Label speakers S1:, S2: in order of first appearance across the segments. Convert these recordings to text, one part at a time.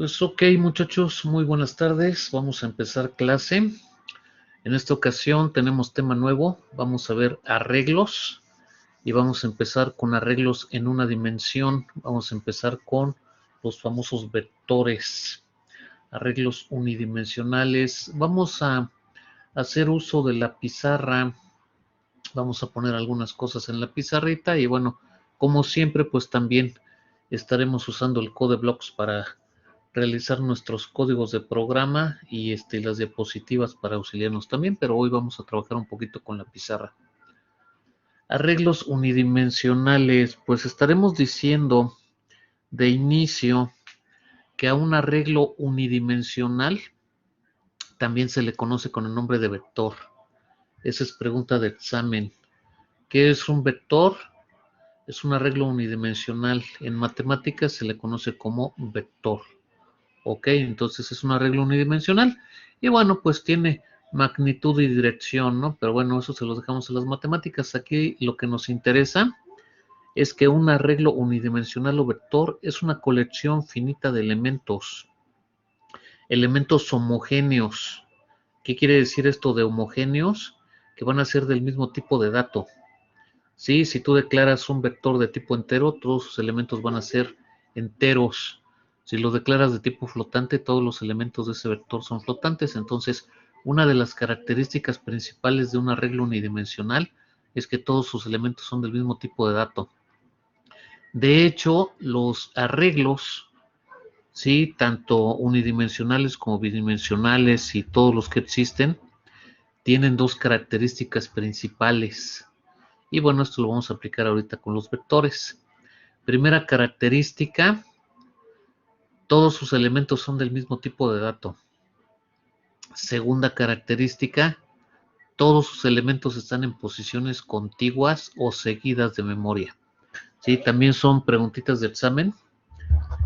S1: Pues ok, muchachos, muy buenas tardes. Vamos a empezar clase. En esta ocasión tenemos tema nuevo. Vamos a ver arreglos y vamos a empezar con arreglos en una dimensión. Vamos a empezar con los famosos vectores, arreglos unidimensionales. Vamos a hacer uso de la pizarra. Vamos a poner algunas cosas en la pizarrita y bueno, como siempre, pues también estaremos usando el CodeBlocks para realizar nuestros códigos de programa y las diapositivas para auxiliarnos también, pero hoy vamos a trabajar un poquito con la pizarra. Arreglos unidimensionales, pues estaremos diciendo de inicio que a un arreglo unidimensional también se le conoce con el nombre de vector. Esa es pregunta de examen. ¿Qué es un vector? Es un arreglo unidimensional. En matemáticas se le conoce como vector. Ok, entonces es un arreglo unidimensional. Y bueno, pues tiene magnitud y dirección, ¿no? Pero bueno, eso se lo dejamos a las matemáticas. Aquí lo que nos interesa es que un arreglo unidimensional o vector es una colección finita de elementos. Elementos homogéneos. ¿Qué quiere decir esto de homogéneos? Que van a ser del mismo tipo de dato. Sí, si tú declaras un vector de tipo entero, todos sus elementos van a ser enteros. Si lo declaras de tipo flotante, todos los elementos de ese vector son flotantes. Entonces, una de las características principales de un arreglo unidimensional es que todos sus elementos son del mismo tipo de dato. De hecho, los arreglos, sí, tanto unidimensionales como bidimensionales y todos los que existen, tienen dos características principales. Y bueno, esto lo vamos a aplicar ahorita con los vectores. Primera característica, todos sus elementos son del mismo tipo de dato. Segunda característica, todos sus elementos están en posiciones contiguas o seguidas de memoria. Sí, también son preguntitas de examen.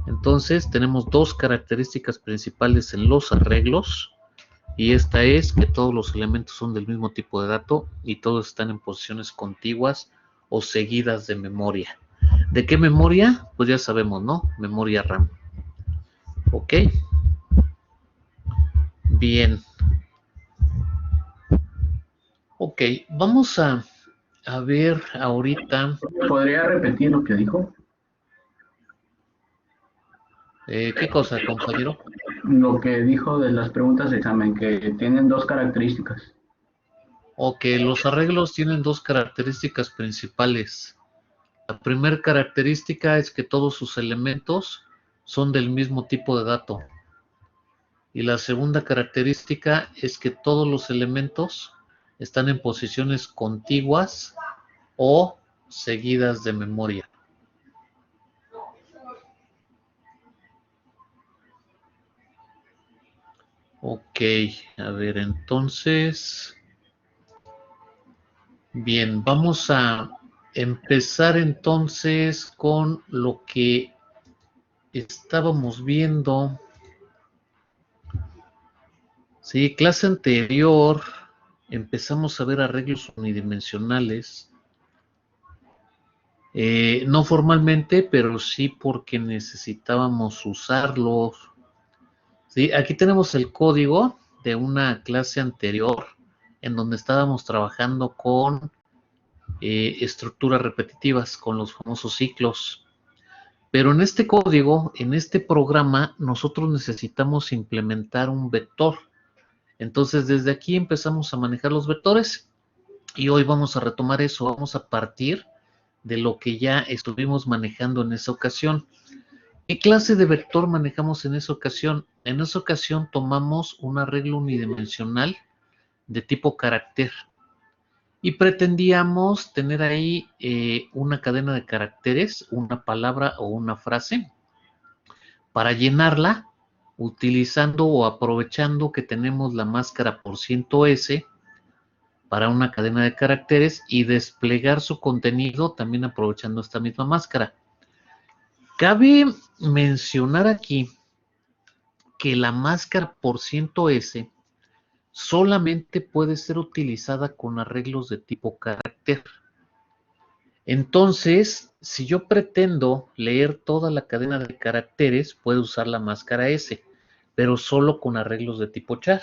S1: Entonces, tenemos dos características principales en los arreglos. Y esta es que todos los elementos son del mismo tipo de dato y todos están en posiciones contiguas o seguidas de memoria. ¿De qué memoria? Pues ya sabemos, ¿no? Memoria RAM. ¿Ok? Bien. Ok, vamos a ver ahorita.
S2: ¿Podría repetir lo que dijo?
S1: ¿Qué cosa, compañero?
S2: Lo que dijo de las preguntas de examen, que tienen dos características.
S1: Ok, los arreglos tienen dos características principales. La primera característica es que todos sus elementos son del mismo tipo de dato. Y la segunda característica es que todos los elementos están en posiciones contiguas o seguidas de memoria. Ok, a ver, entonces, bien, vamos a empezar entonces con lo que estábamos viendo. Sí, clase anterior empezamos a ver arreglos unidimensionales. No formalmente, pero sí porque necesitábamos usarlos. Sí, aquí tenemos el código de una clase anterior en donde estábamos trabajando con estructuras repetitivas, con los famosos ciclos. Pero en este código, en este programa, nosotros necesitamos implementar un vector. Entonces, desde aquí empezamos a manejar los vectores y hoy vamos a retomar eso. Vamos a partir de lo que ya estuvimos manejando en esa ocasión. ¿Qué clase de vector manejamos en esa ocasión? En esa ocasión tomamos un arreglo unidimensional de tipo carácter y pretendíamos tener ahí una cadena de caracteres, una palabra o una frase para llenarla utilizando o aprovechando que tenemos la máscara %S para una cadena de caracteres y desplegar su contenido también aprovechando esta misma máscara. Cabe mencionar aquí que la máscara %S solamente puede ser utilizada con arreglos de tipo carácter. Entonces, si yo pretendo leer toda la cadena de caracteres, puedo usar la máscara S, pero solo con arreglos de tipo char.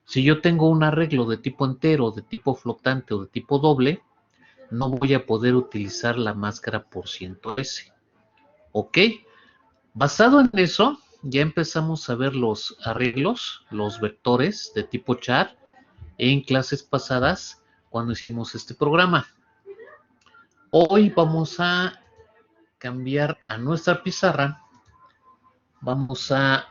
S1: Si yo tengo un arreglo de tipo entero, de tipo flotante o de tipo doble, no voy a poder utilizar la máscara por ciento S. ¿Ok? Basado en eso, ya empezamos a ver los arreglos, los vectores de tipo char en clases pasadas cuando hicimos este programa. Hoy vamos a cambiar a nuestra pizarra. Vamos a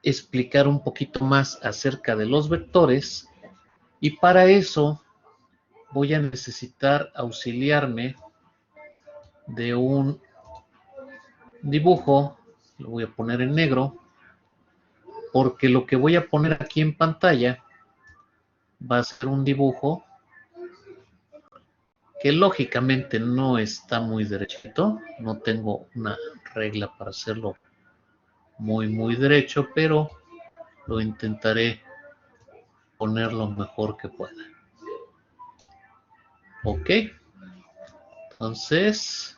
S1: explicar un poquito más acerca de los vectores y para eso voy a necesitar auxiliarme de un dibujo. Lo voy a poner en negro porque lo que voy a poner aquí en pantalla va a ser un dibujo que lógicamente no está muy derechito. No tengo una regla para hacerlo muy derecho, pero lo intentaré poner lo mejor que pueda. Ok, entonces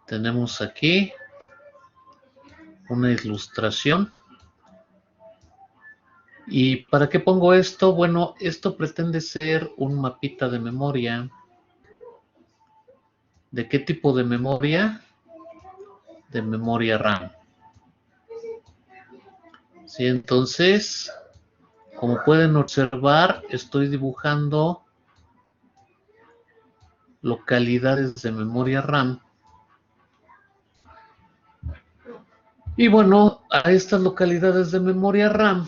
S1: tenemos aquí una ilustración. ¿Y para qué pongo esto? Bueno, esto pretende ser un mapita de memoria. ¿De qué tipo de memoria? De memoria RAM. Sí, entonces, como pueden observar, estoy dibujando localidades de memoria RAM. Y bueno, a estas localidades de memoria RAM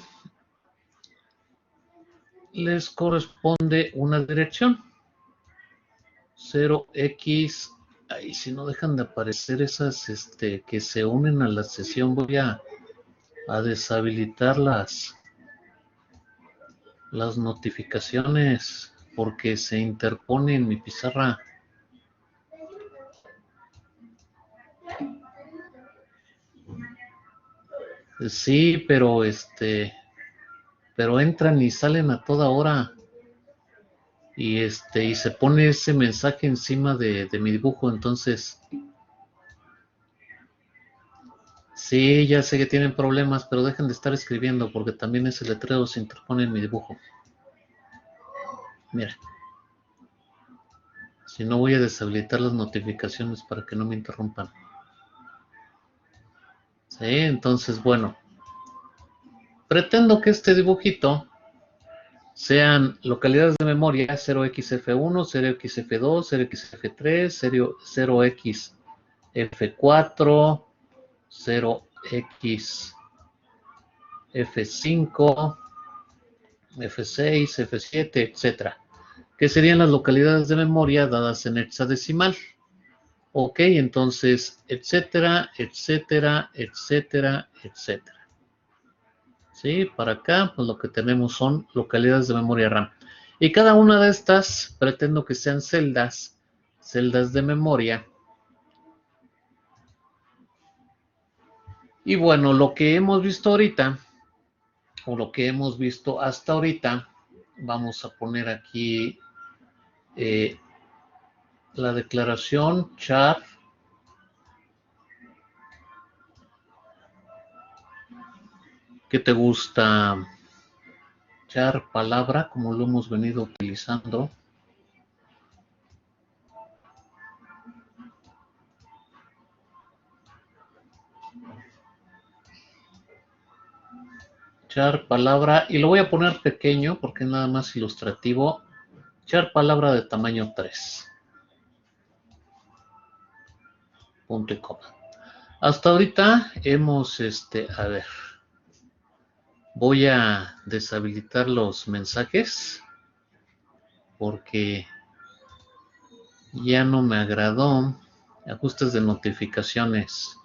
S1: les corresponde una dirección. 0x, ahí si no dejan de aparecer esas que se unen a la sesión, voy a deshabilitar las notificaciones porque se interpone en mi pizarra. Sí, pero entran y salen a toda hora y se pone ese mensaje encima de mi dibujo. Entonces sí, ya sé que tienen problemas, pero dejen de estar escribiendo porque también ese letrero se interpone en mi dibujo. Mira, si no voy a deshabilitar las notificaciones para que no me interrumpan. Sí, entonces bueno, pretendo que este dibujito sean localidades de memoria 0xF1, 0xF2, 0xF3, 0xF4, 0xF5, F6, F7, etcétera, que serían las localidades de memoria dadas en hexadecimal. Ok, entonces, etcétera, etcétera, etcétera, etcétera. ¿Sí? Para acá, pues lo que tenemos son localidades de memoria RAM. Y cada una de estas pretendo que sean celdas de memoria. Y bueno, lo que hemos visto ahorita, o lo que hemos visto hasta ahorita, vamos a poner aquí la declaración char. ¿Qué te gusta? Char palabra, como lo hemos venido utilizando. Char palabra, y lo voy a poner pequeño porque es nada más ilustrativo. Char palabra de tamaño 3. Punto y coma. Hasta ahorita hemos, a ver, voy a deshabilitar los mensajes porque ya no me agradó. Ajustes de notificaciones.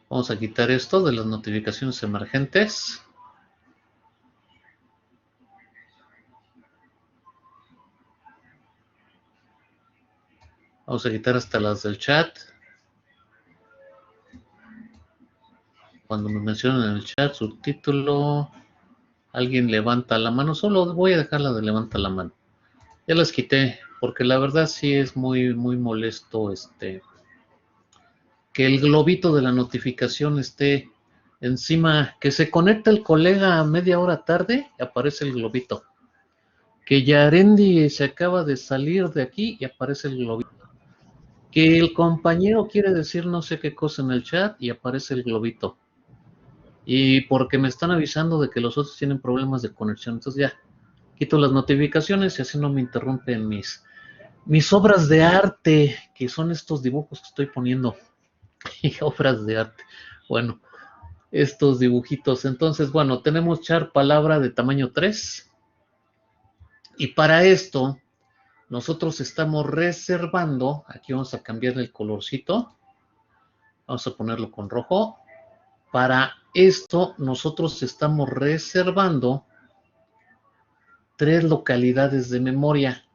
S1: Vamos a quitar esto de las notificaciones emergentes. Vamos a quitar hasta las del chat. Cuando me mencionan en el chat, subtítulo, Alguien levanta la mano, solo voy a dejarla de levanta la mano. Ya las quité, porque la verdad sí es muy, muy molesto que el globito de la notificación esté encima, que se conecta el colega a media hora tarde y aparece el globito. Que Yarendi se acaba de salir de aquí y aparece el globito. Que el compañero quiere decir no sé qué cosa en el chat y aparece el globito. Y porque me están avisando de que los otros tienen problemas de conexión. Entonces ya, quito las notificaciones y así no me interrumpen mis obras de arte, que son estos dibujos que estoy poniendo. Y obras de arte. Bueno, estos dibujitos. Entonces, bueno, tenemos char palabra de tamaño 3. Y para esto, nosotros estamos reservando, aquí vamos a cambiar el colorcito, vamos a ponerlo con rojo. Para esto, nosotros estamos reservando 3 localidades de memoria.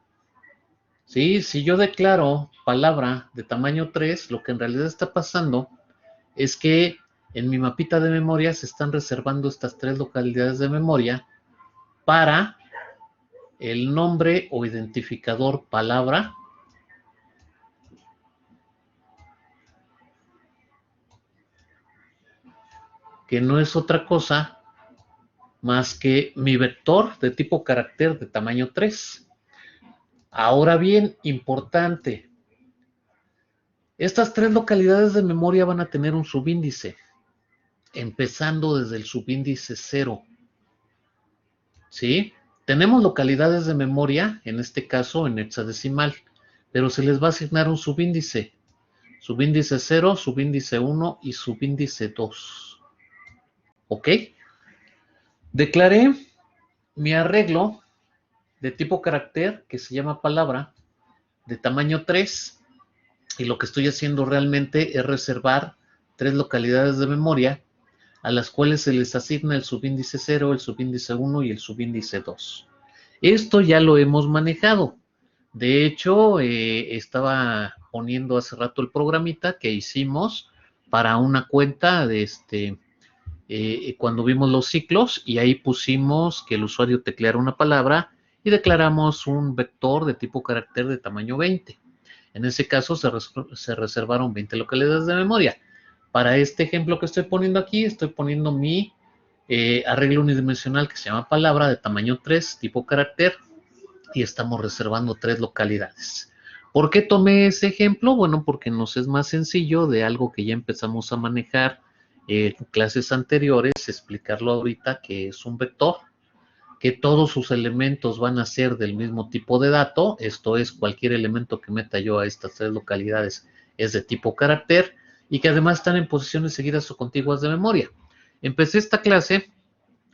S1: ¿Sí? Si yo declaro palabra de tamaño 3, lo que en realidad está pasando es que en mi mapita de memoria se están reservando estas 3 localidades de memoria para el nombre o identificador palabra, que no es otra cosa más que mi vector de tipo carácter de tamaño 3. Ahora bien, importante, estas 3 localidades de memoria van a tener un subíndice, empezando desde el subíndice 0. ¿Sí? Tenemos localidades de memoria, en este caso en hexadecimal, pero se les va a asignar un subíndice. Subíndice 0, subíndice 1 y subíndice 2. ¿Ok? Declaré mi arreglo de tipo carácter, que se llama palabra, de tamaño 3, y lo que estoy haciendo realmente es reservar 3 localidades de memoria a las cuales se les asigna el subíndice 0, el subíndice 1 y el subíndice 2. Esto ya lo hemos manejado. De hecho, estaba poniendo hace rato el programita que hicimos para una cuenta de cuando vimos los ciclos, y ahí pusimos que el usuario tecleara una palabra y declaramos un vector de tipo carácter de tamaño 20. En ese caso se reservaron 20 localidades de memoria. Para este ejemplo que estoy poniendo aquí, estoy poniendo mi arreglo unidimensional que se llama palabra de tamaño 3, tipo carácter, y estamos reservando 3 localidades. ¿Por qué tomé ese ejemplo? Bueno, porque nos es más sencillo de algo que ya empezamos a manejar en clases anteriores, explicarlo ahorita, que es un vector, que todos sus elementos van a ser del mismo tipo de dato, esto es, cualquier elemento que meta yo a estas 3 localidades es de tipo carácter, y que además están en posiciones seguidas o contiguas de memoria. Empecé esta clase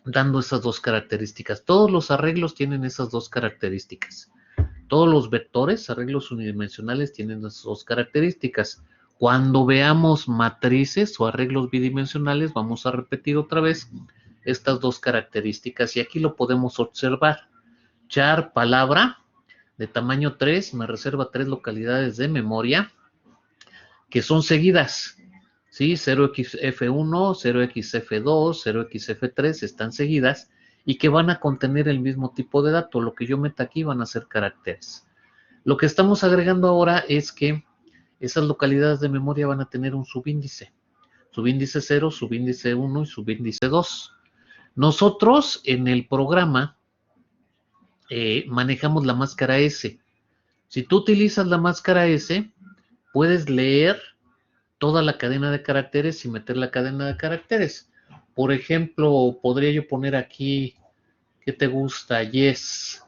S1: dando esas 2 características. Todos los arreglos tienen esas 2 características. Todos los vectores, arreglos unidimensionales, tienen esas 2 características. Cuando veamos matrices o arreglos bidimensionales, vamos a repetir otra vez estas 2 características, y aquí lo podemos observar. Char palabra de tamaño 3 me reserva 3 localidades de memoria que son seguidas. ¿Sí? 0xf1, 0xf2, 0xf3 están seguidas y que van a contener el mismo tipo de dato. Lo que yo meta aquí van a ser caracteres. Lo que estamos agregando ahora es que esas localidades de memoria van a tener un subíndice. Subíndice 0, subíndice 1 y subíndice 2. Nosotros en el programa manejamos la máscara S. Si tú utilizas la máscara S, puedes leer toda la cadena de caracteres y meter la cadena de caracteres. Por ejemplo, podría yo poner aquí, ¿qué te gusta? Yes.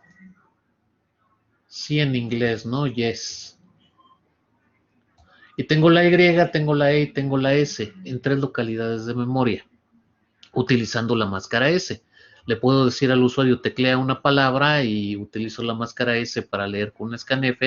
S1: Sí, en inglés, ¿no? Yes. Y tengo la Y, tengo la E y tengo la S en 3 localidades de memoria, utilizando la máscara S. Le puedo decir al usuario, teclea una palabra y utilizo la máscara S para leer con un scanf,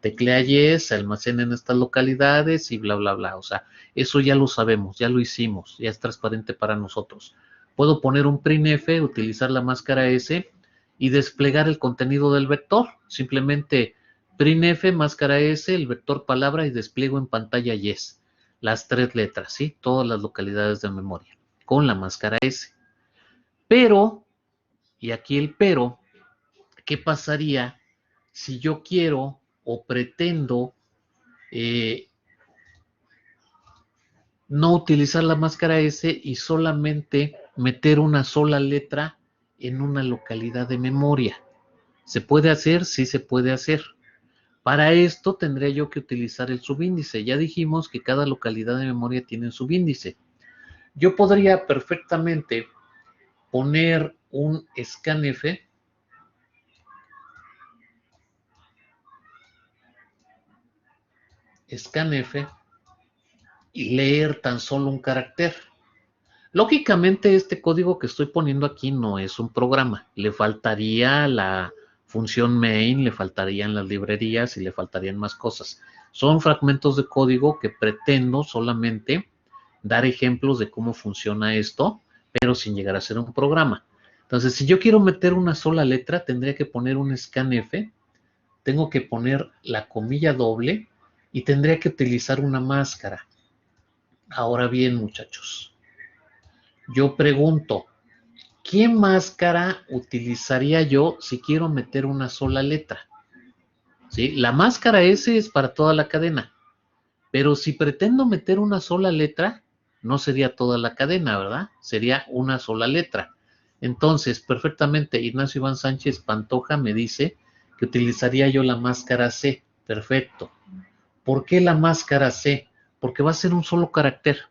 S1: teclea yes, se almacena en estas localidades y bla, bla, bla. O sea, eso ya lo sabemos, ya lo hicimos, ya es transparente para nosotros. Puedo poner un printf, utilizar la máscara S y desplegar el contenido del vector. Simplemente printf, máscara S, el vector palabra y despliego en pantalla yes. Las 3 letras, ¿sí? Todas las localidades de memoria con la máscara S. Pero Y aquí el pero, ¿qué pasaría si yo quiero o pretendo no utilizar la máscara S y solamente meter una sola letra en una localidad de memoria? ¿Se puede hacer? Sí se puede hacer. Para esto tendría yo que utilizar el subíndice. Ya dijimos que cada localidad de memoria tiene un subíndice. Yo podría perfectamente poner un scanf y leer tan solo un carácter. Lógicamente, este código que estoy poniendo aquí no es un programa. Le faltaría la función main, le faltarían las librerías y le faltarían más cosas. Son fragmentos de código que pretendo solamente dar ejemplos de cómo funciona esto, pero sin llegar a ser un programa. Entonces, si yo quiero meter una sola letra, tendría que poner un scanf, tengo que poner la comilla doble y tendría que utilizar una máscara. Ahora bien, muchachos, yo pregunto, ¿qué máscara utilizaría yo si quiero meter una sola letra? ¿Sí? La máscara S es para toda la cadena, pero si pretendo meter una sola letra, no sería toda la cadena, ¿verdad? Sería una sola letra. Entonces, perfectamente, Ignacio Iván Sánchez Pantoja me dice que utilizaría yo la máscara C. Perfecto. ¿Por qué la máscara C? Porque va a ser un solo carácter.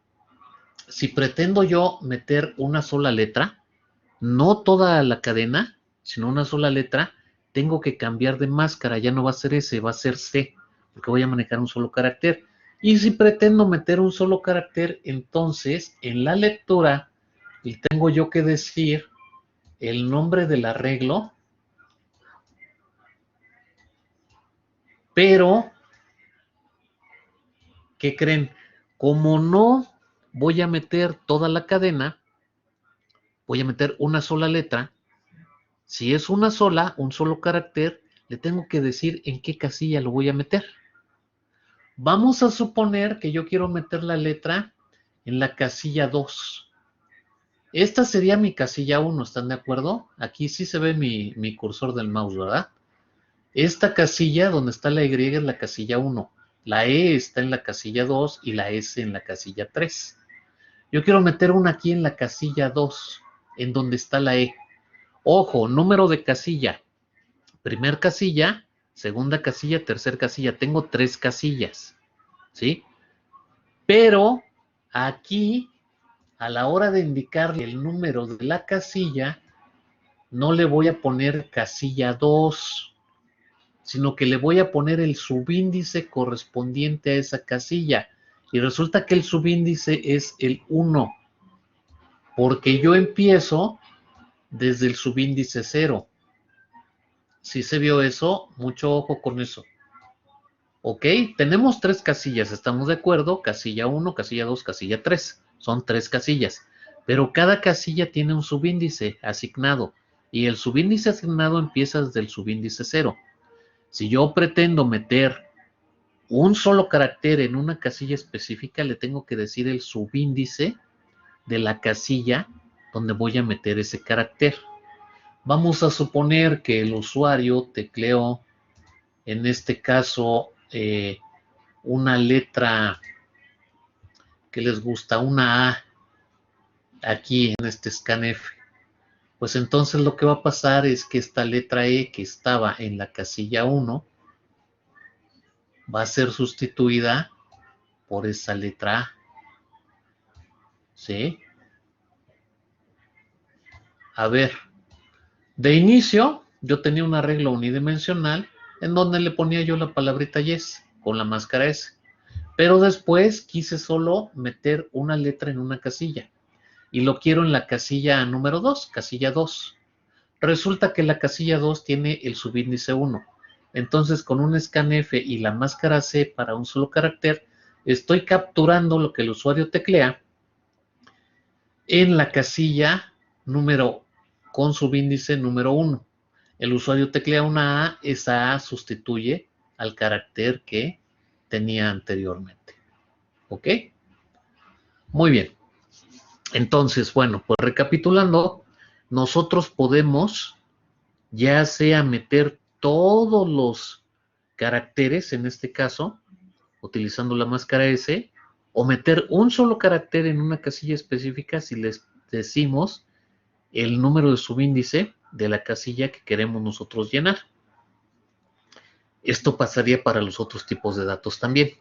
S1: Si pretendo yo meter una sola letra, no toda la cadena, sino una sola letra, tengo que cambiar de máscara, ya no va a ser S, va a ser C, porque voy a manejar un solo carácter. Y si pretendo meter un solo carácter, entonces en la lectura tengo yo que decir el nombre del arreglo, pero, ¿qué creen? Como no voy a meter toda la cadena, voy a meter una sola letra. Si es una sola, un solo carácter, le tengo que decir en qué casilla lo voy a meter. Vamos a suponer que yo quiero meter la letra en la casilla 2. Esta sería mi casilla 1, ¿están de acuerdo? Aquí sí se ve mi cursor del mouse, ¿verdad? Esta casilla donde está la Y es la casilla 1. La E está en la casilla 2 y la S en la casilla 3. Yo quiero meter una aquí en la casilla 2, en donde está la E. Ojo, número de casilla. Primer casilla, segunda casilla, tercer casilla. Tengo 3 casillas, ¿sí? Pero aquí, a la hora de indicarle el número de la casilla, no le voy a poner casilla 2, sino que le voy a poner el subíndice correspondiente a esa casilla. Y resulta que el subíndice es el 1, porque yo empiezo desde el subíndice 0. Si se vio eso, mucho ojo con eso. Ok, tenemos 3 casillas, ¿estamos de acuerdo? Casilla 1, casilla 2, casilla 3. Son 3 casillas. Pero cada casilla tiene un subíndice asignado. Y el subíndice asignado empieza desde el subíndice 0. Si yo pretendo meter un solo carácter en una casilla específica, le tengo que decir el subíndice de la casilla donde voy a meter ese carácter. Vamos a suponer que el usuario tecleó, en este caso, una letra que les gusta, una A, aquí en este scanf. Pues entonces lo que va a pasar es que esta letra E que estaba en la casilla 1 va a ser sustituida por esa letra A. ¿Sí? A ver, de inicio yo tenía un arreglo unidimensional en donde le ponía yo la palabrita yes con la máscara S. Pero después quise solo meter una letra en una casilla. Y lo quiero en la casilla número 2, casilla 2. Resulta que la casilla 2 tiene el subíndice 1. Entonces, con un scanf y la máscara C para un solo carácter, estoy capturando lo que el usuario teclea en la casilla número con subíndice número 1. El usuario teclea una A, esa A sustituye al carácter que tenía anteriormente. ¿Ok? Muy bien. Entonces, bueno, pues recapitulando, nosotros podemos ya sea meter todos los caracteres, en este caso, utilizando la máscara S, o meter un solo carácter en una casilla específica si les decimos el número de subíndice de la casilla que queremos nosotros llenar. Esto pasaría para los otros tipos de datos también.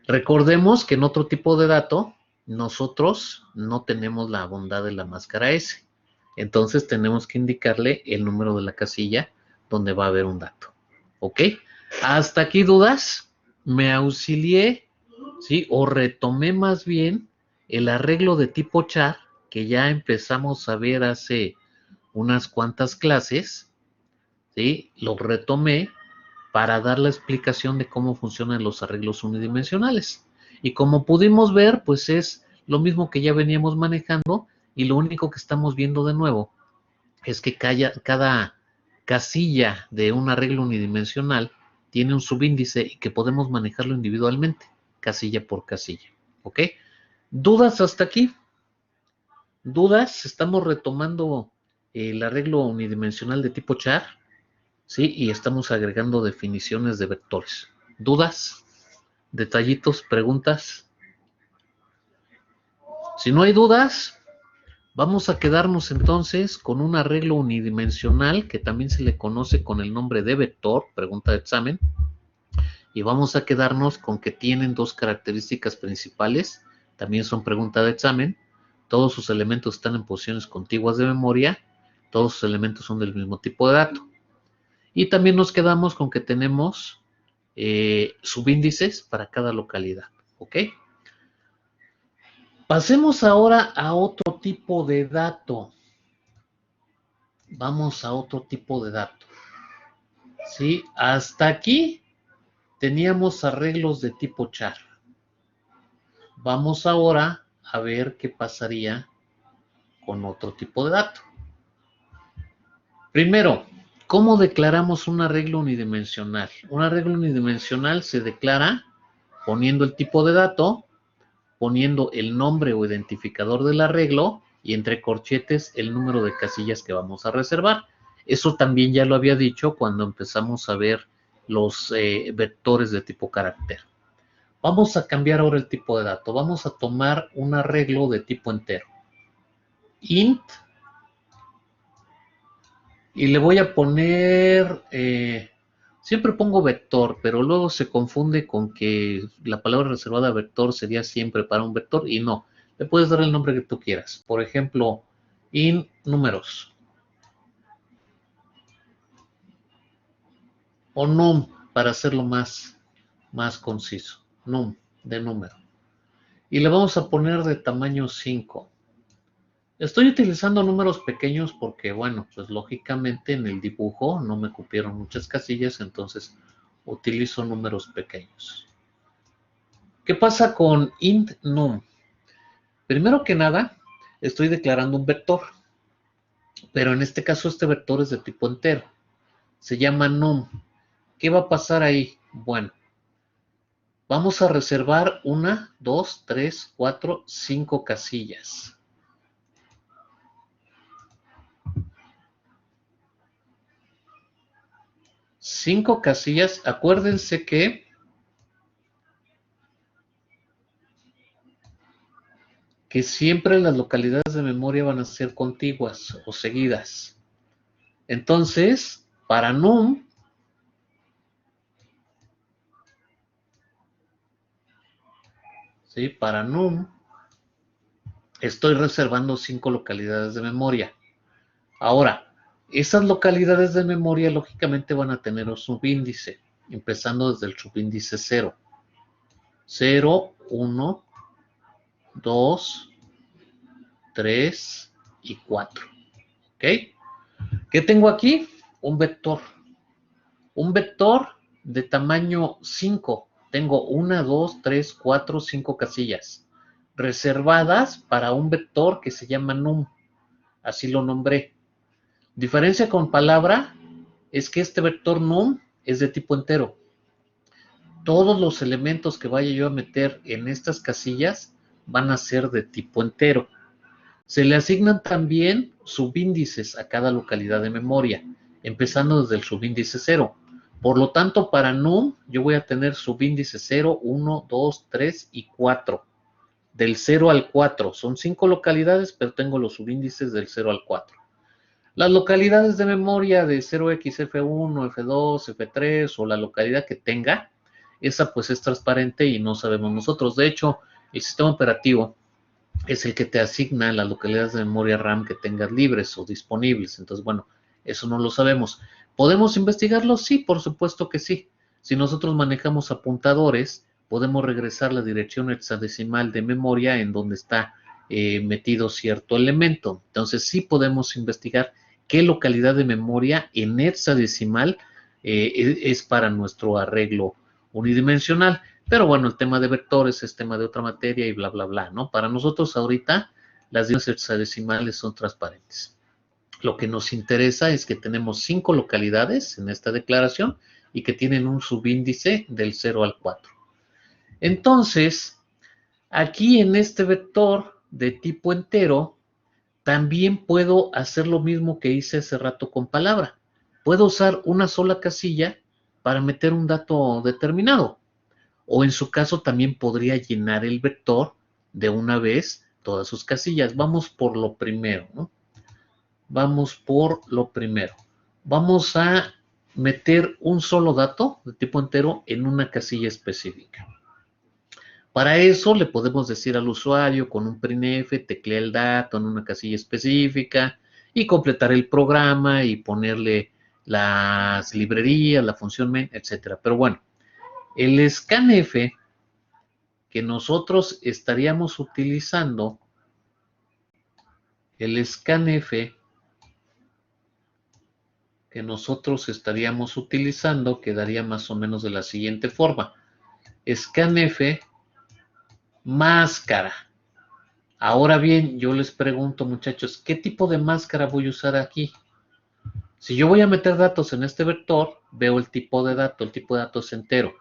S1: Recordemos que en otro tipo de dato, nosotros no tenemos la bondad de la máscara S. Entonces tenemos que indicarle el número de la casilla donde va a haber un dato. ¿Ok? ¿Hasta aquí dudas? Me auxilié, ¿sí? O retomé más bien el arreglo de tipo char que ya empezamos a ver hace unas cuantas clases, ¿sí? Lo retomé para dar la explicación de cómo funcionan los arreglos unidimensionales. Y como pudimos ver, pues es lo mismo que ya veníamos manejando y lo único que estamos viendo de nuevo es que cada casilla de un arreglo unidimensional tiene un subíndice y que podemos manejarlo individualmente, casilla por casilla. ¿Ok? ¿Dudas hasta aquí? ¿Dudas? Estamos retomando el arreglo unidimensional de tipo char. ¿Sí? Y estamos agregando definiciones de vectores. ¿Dudas? ¿Detallitos? ¿Preguntas? Si no hay dudas, vamos a quedarnos entonces con un arreglo unidimensional que también se le conoce con el nombre de vector, pregunta de examen, y vamos a quedarnos con que tienen dos características principales, también son pregunta de examen, todos sus elementos están en posiciones contiguas de memoria, todos sus elementos son del mismo tipo de dato. Y también nos quedamos con que tenemos subíndices para cada localidad. ¿Ok? Pasemos ahora a otro tipo de dato. Vamos a otro tipo de dato. ¿Sí? Hasta aquí teníamos arreglos de tipo char. Vamos ahora a ver qué pasaría con otro tipo de dato. Primero, ¿cómo declaramos un arreglo unidimensional? Un arreglo unidimensional se declara poniendo el tipo de dato, poniendo el nombre o identificador del arreglo y entre corchetes el número de casillas que vamos a reservar. Eso también ya lo había dicho cuando empezamos a ver los vectores de tipo carácter. Vamos a cambiar ahora el tipo de dato. Vamos a tomar un arreglo de tipo entero. Int. Y le voy a poner, siempre pongo vector, pero luego se confunde con que la palabra reservada vector sería siempre para un vector y no. Le puedes dar el nombre que tú quieras. Por ejemplo, int números. O num, para hacerlo más conciso. Num, de número. Y le vamos a poner de tamaño 5. Estoy utilizando números pequeños porque, bueno, pues lógicamente en el dibujo no me cupieron muchas casillas, entonces utilizo números pequeños. ¿Qué pasa con int num? Primero que nada, estoy declarando un vector, pero en este caso este vector es de tipo entero. Se llama num. ¿Qué va a pasar ahí? Bueno, vamos a reservar 1, 2, 3, 4, 5 casillas. Cinco casillas, acuérdense que siempre las localidades de memoria van a ser contiguas o seguidas. Entonces, para num, ¿sí? Para num, estoy reservando 5 localidades de memoria. Ahora, esas localidades de memoria lógicamente van a tener un subíndice, empezando desde el subíndice 0. 0, 1, 2, 3 y 4. ¿Ok? ¿Qué tengo aquí? Un vector. Un vector de tamaño 5. Tengo 1, 2, 3, 4, 5 casillas reservadas para un vector que se llama num. Así lo nombré. Diferencia con palabra es que este vector num es de tipo entero. Todos los elementos que vaya yo a meter en estas casillas van a ser de tipo entero. Se le asignan también subíndices a cada localidad de memoria, empezando desde el subíndice 0. Por lo tanto, para num, yo voy a tener subíndice 0, 1, 2, 3 y 4. Del 0 al 4. Son 5 localidades, pero tengo los subíndices del 0 al 4. Las localidades de memoria de 0x, F1, F2, F3 o la localidad que tenga, esa pues es transparente y no sabemos nosotros. De hecho, el sistema operativo es el que te asigna las localidades de memoria RAM que tengas libres o disponibles. Entonces, bueno, eso no lo sabemos. ¿Podemos investigarlo? Sí, por supuesto que sí. Si nosotros manejamos apuntadores, podemos regresar la dirección hexadecimal de memoria en donde está metido cierto elemento. Entonces, sí podemos investigar qué localidad de memoria en hexadecimal es para nuestro arreglo unidimensional. Pero bueno, el tema de vectores es tema de otra materia y bla, bla, bla, ¿no? Para nosotros ahorita las direcciones hexadecimales son transparentes. Lo que nos interesa es que tenemos 5 localidades en esta declaración y que tienen un subíndice del 0 al 4. Entonces, aquí en este vector de tipo entero, también puedo hacer lo mismo que hice hace rato con palabra. Puedo usar una sola casilla para meter un dato determinado. O en su caso también podría llenar el vector de una vez todas sus casillas. Vamos por lo primero, ¿no? Vamos por lo primero. Vamos a meter un solo dato de tipo entero en una casilla específica. Para eso le podemos decir al usuario con un printf, teclea el dato en una casilla específica y completar el programa y ponerle las librerías, la función main, etc. Pero bueno, el scanf que nosotros estaríamos utilizando, el scanf que nosotros estaríamos utilizando quedaría más o menos de la siguiente forma. Scanf máscara. Ahora bien, yo les pregunto, muchachos, ¿qué tipo de máscara voy a usar aquí? Si yo voy a meter datos en este vector, veo el tipo de dato. El tipo de dato es entero.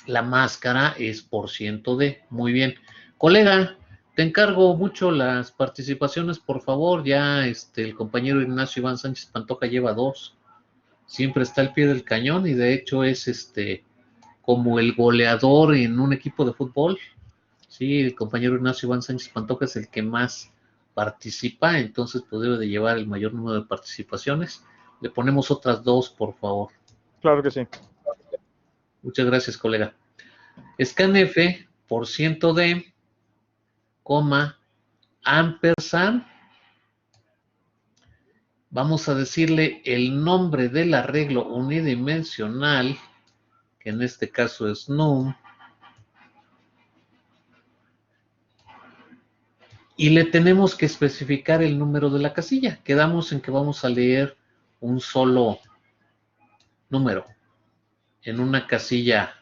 S1: La máscara es %d. Muy bien. Colega, te encargo mucho las participaciones, por favor. Ya el compañero Ignacio Iván Sánchez Pantoja lleva 2. Siempre está al pie del cañón y de hecho es como el goleador en un equipo de fútbol. Sí, el compañero Ignacio Iván Sánchez Pantoja es el que más participa, entonces pues debe de llevar el mayor número de participaciones. Le ponemos otras 2, por favor.
S3: Claro que sí.
S1: Muchas gracias, colega. Scanf %d, ampersand. Vamos a decirle el nombre del arreglo unidimensional, que en este caso es num. Y le tenemos que especificar el número de la casilla. Quedamos en que vamos a leer un solo número en una casilla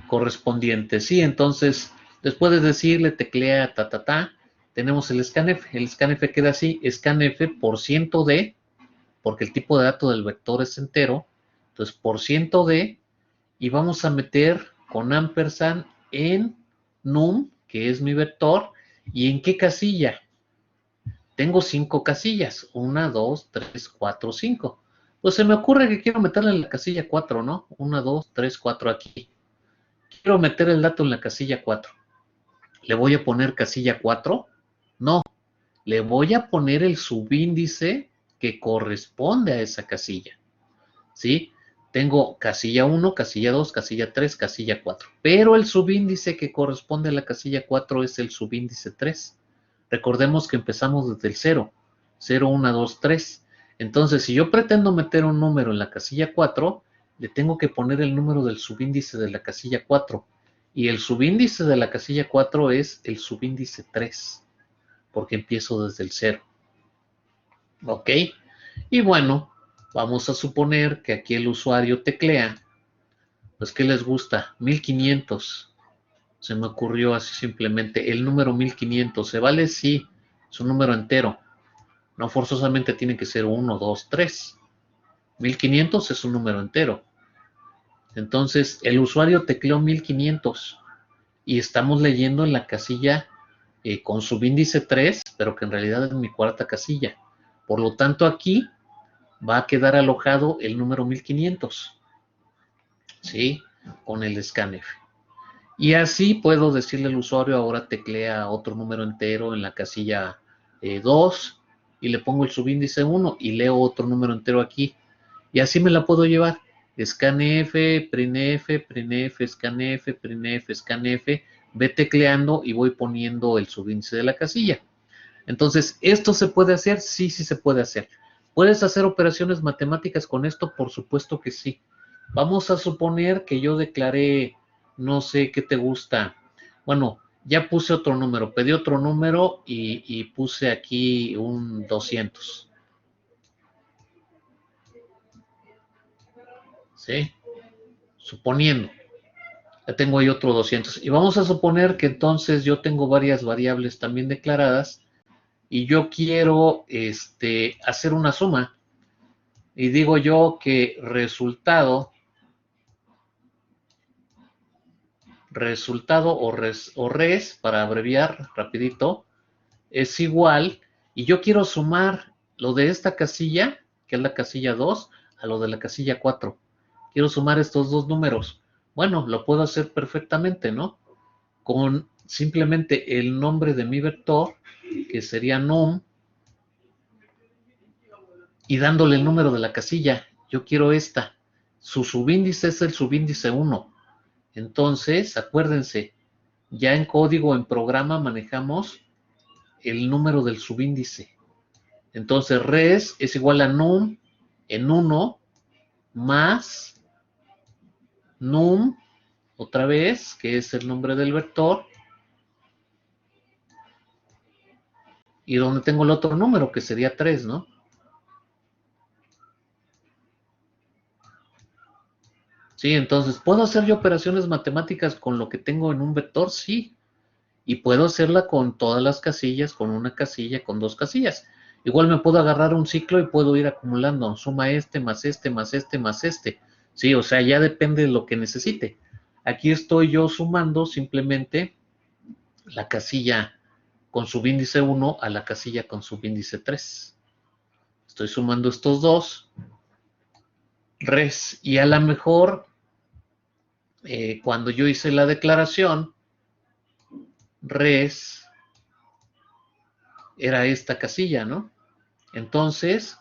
S1: correspondiente. Sí, entonces, después de decirle teclea tenemos el scanf. El scanf queda así, scanf %d, porque el tipo de dato del vector es entero. Entonces, %d, y vamos a meter con ampersand en num, que es mi vector. ¿Y en qué casilla? Tengo 5 casillas. 1, 2, 3, 4, 5. Pues se me ocurre que quiero meterle en la casilla 4, ¿no? 1, 2, 3, 4 aquí. Quiero meter el dato en la casilla 4. ¿Le voy a poner casilla 4? No. Le voy a poner el subíndice que corresponde a esa casilla. ¿Sí? Tengo casilla 1, casilla 2, casilla 3, casilla 4. Pero el subíndice que corresponde a la casilla 4 es el subíndice 3. Recordemos que empezamos desde el 0. 0, 1, 2, 3. Entonces, si yo pretendo meter un número en la casilla 4, le tengo que poner el número del subíndice de la casilla 4. Y el subíndice de la casilla 4 es el subíndice 3, porque empiezo desde el 0. ¿Ok? Y bueno, vamos a suponer que aquí el usuario teclea, pues ¿qué les gusta? 1500. Se me ocurrió así simplemente. El número 1500, ¿se vale? Sí, es un número entero. No forzosamente tiene que ser 1, 2, 3. 1500 es un número entero. Entonces, el usuario tecleó 1500 y estamos leyendo en la casilla con subíndice 3, pero que en realidad es mi cuarta casilla. Por lo tanto, aquí va a quedar alojado el número 1500, ¿sí? Con el scanf. Y así puedo decirle al usuario, ahora teclea otro número entero en la casilla 2 y le pongo el subíndice 1 y leo otro número entero aquí. Y así me la puedo llevar. Scanf, printf, printf, scanf, printf, scanf, ve tecleando y voy poniendo el subíndice de la casilla. Entonces, ¿esto se puede hacer? Sí, sí se puede hacer. ¿Puedes hacer operaciones matemáticas con esto? Por supuesto que sí. Vamos a suponer que yo declaré, no sé qué te gusta. Bueno, ya puse otro número, pedí otro número y puse aquí un 200. ¿Sí? Suponiendo. Ya tengo ahí otro 200. Y vamos a suponer que entonces yo tengo varias variables también declaradas y yo quiero hacer una suma. Y digo yo que resultado o res, para abreviar rapidito, es igual, y yo quiero sumar lo de esta casilla, que es la casilla 2, a lo de la casilla 4. Quiero sumar estos dos números. Bueno, lo puedo hacer perfectamente, ¿no? Con simplemente el nombre de mi vector, que sería num, y dándole el número de la casilla. Yo quiero esta. Su subíndice es el subíndice 1. Entonces, acuérdense, ya en código, en programa, manejamos el número del subíndice. Entonces, res es igual a num en 1 más num, otra vez, que es el nombre del vector, y donde tengo el otro número, que sería 3, ¿no? Sí, entonces, ¿puedo hacer yo operaciones matemáticas con lo que tengo en un vector? Sí. Y puedo hacerla con todas las casillas, con una casilla, con dos casillas. Igual me puedo agarrar un ciclo y puedo ir acumulando, suma este, más este, más este, más este. Sí, o sea, ya depende de lo que necesite. Aquí estoy yo sumando simplemente la casilla con subíndice 1 a la casilla con subíndice 3. Estoy sumando estos dos, res, y a lo mejor cuando yo hice la declaración, res era esta casilla, ¿no? Entonces,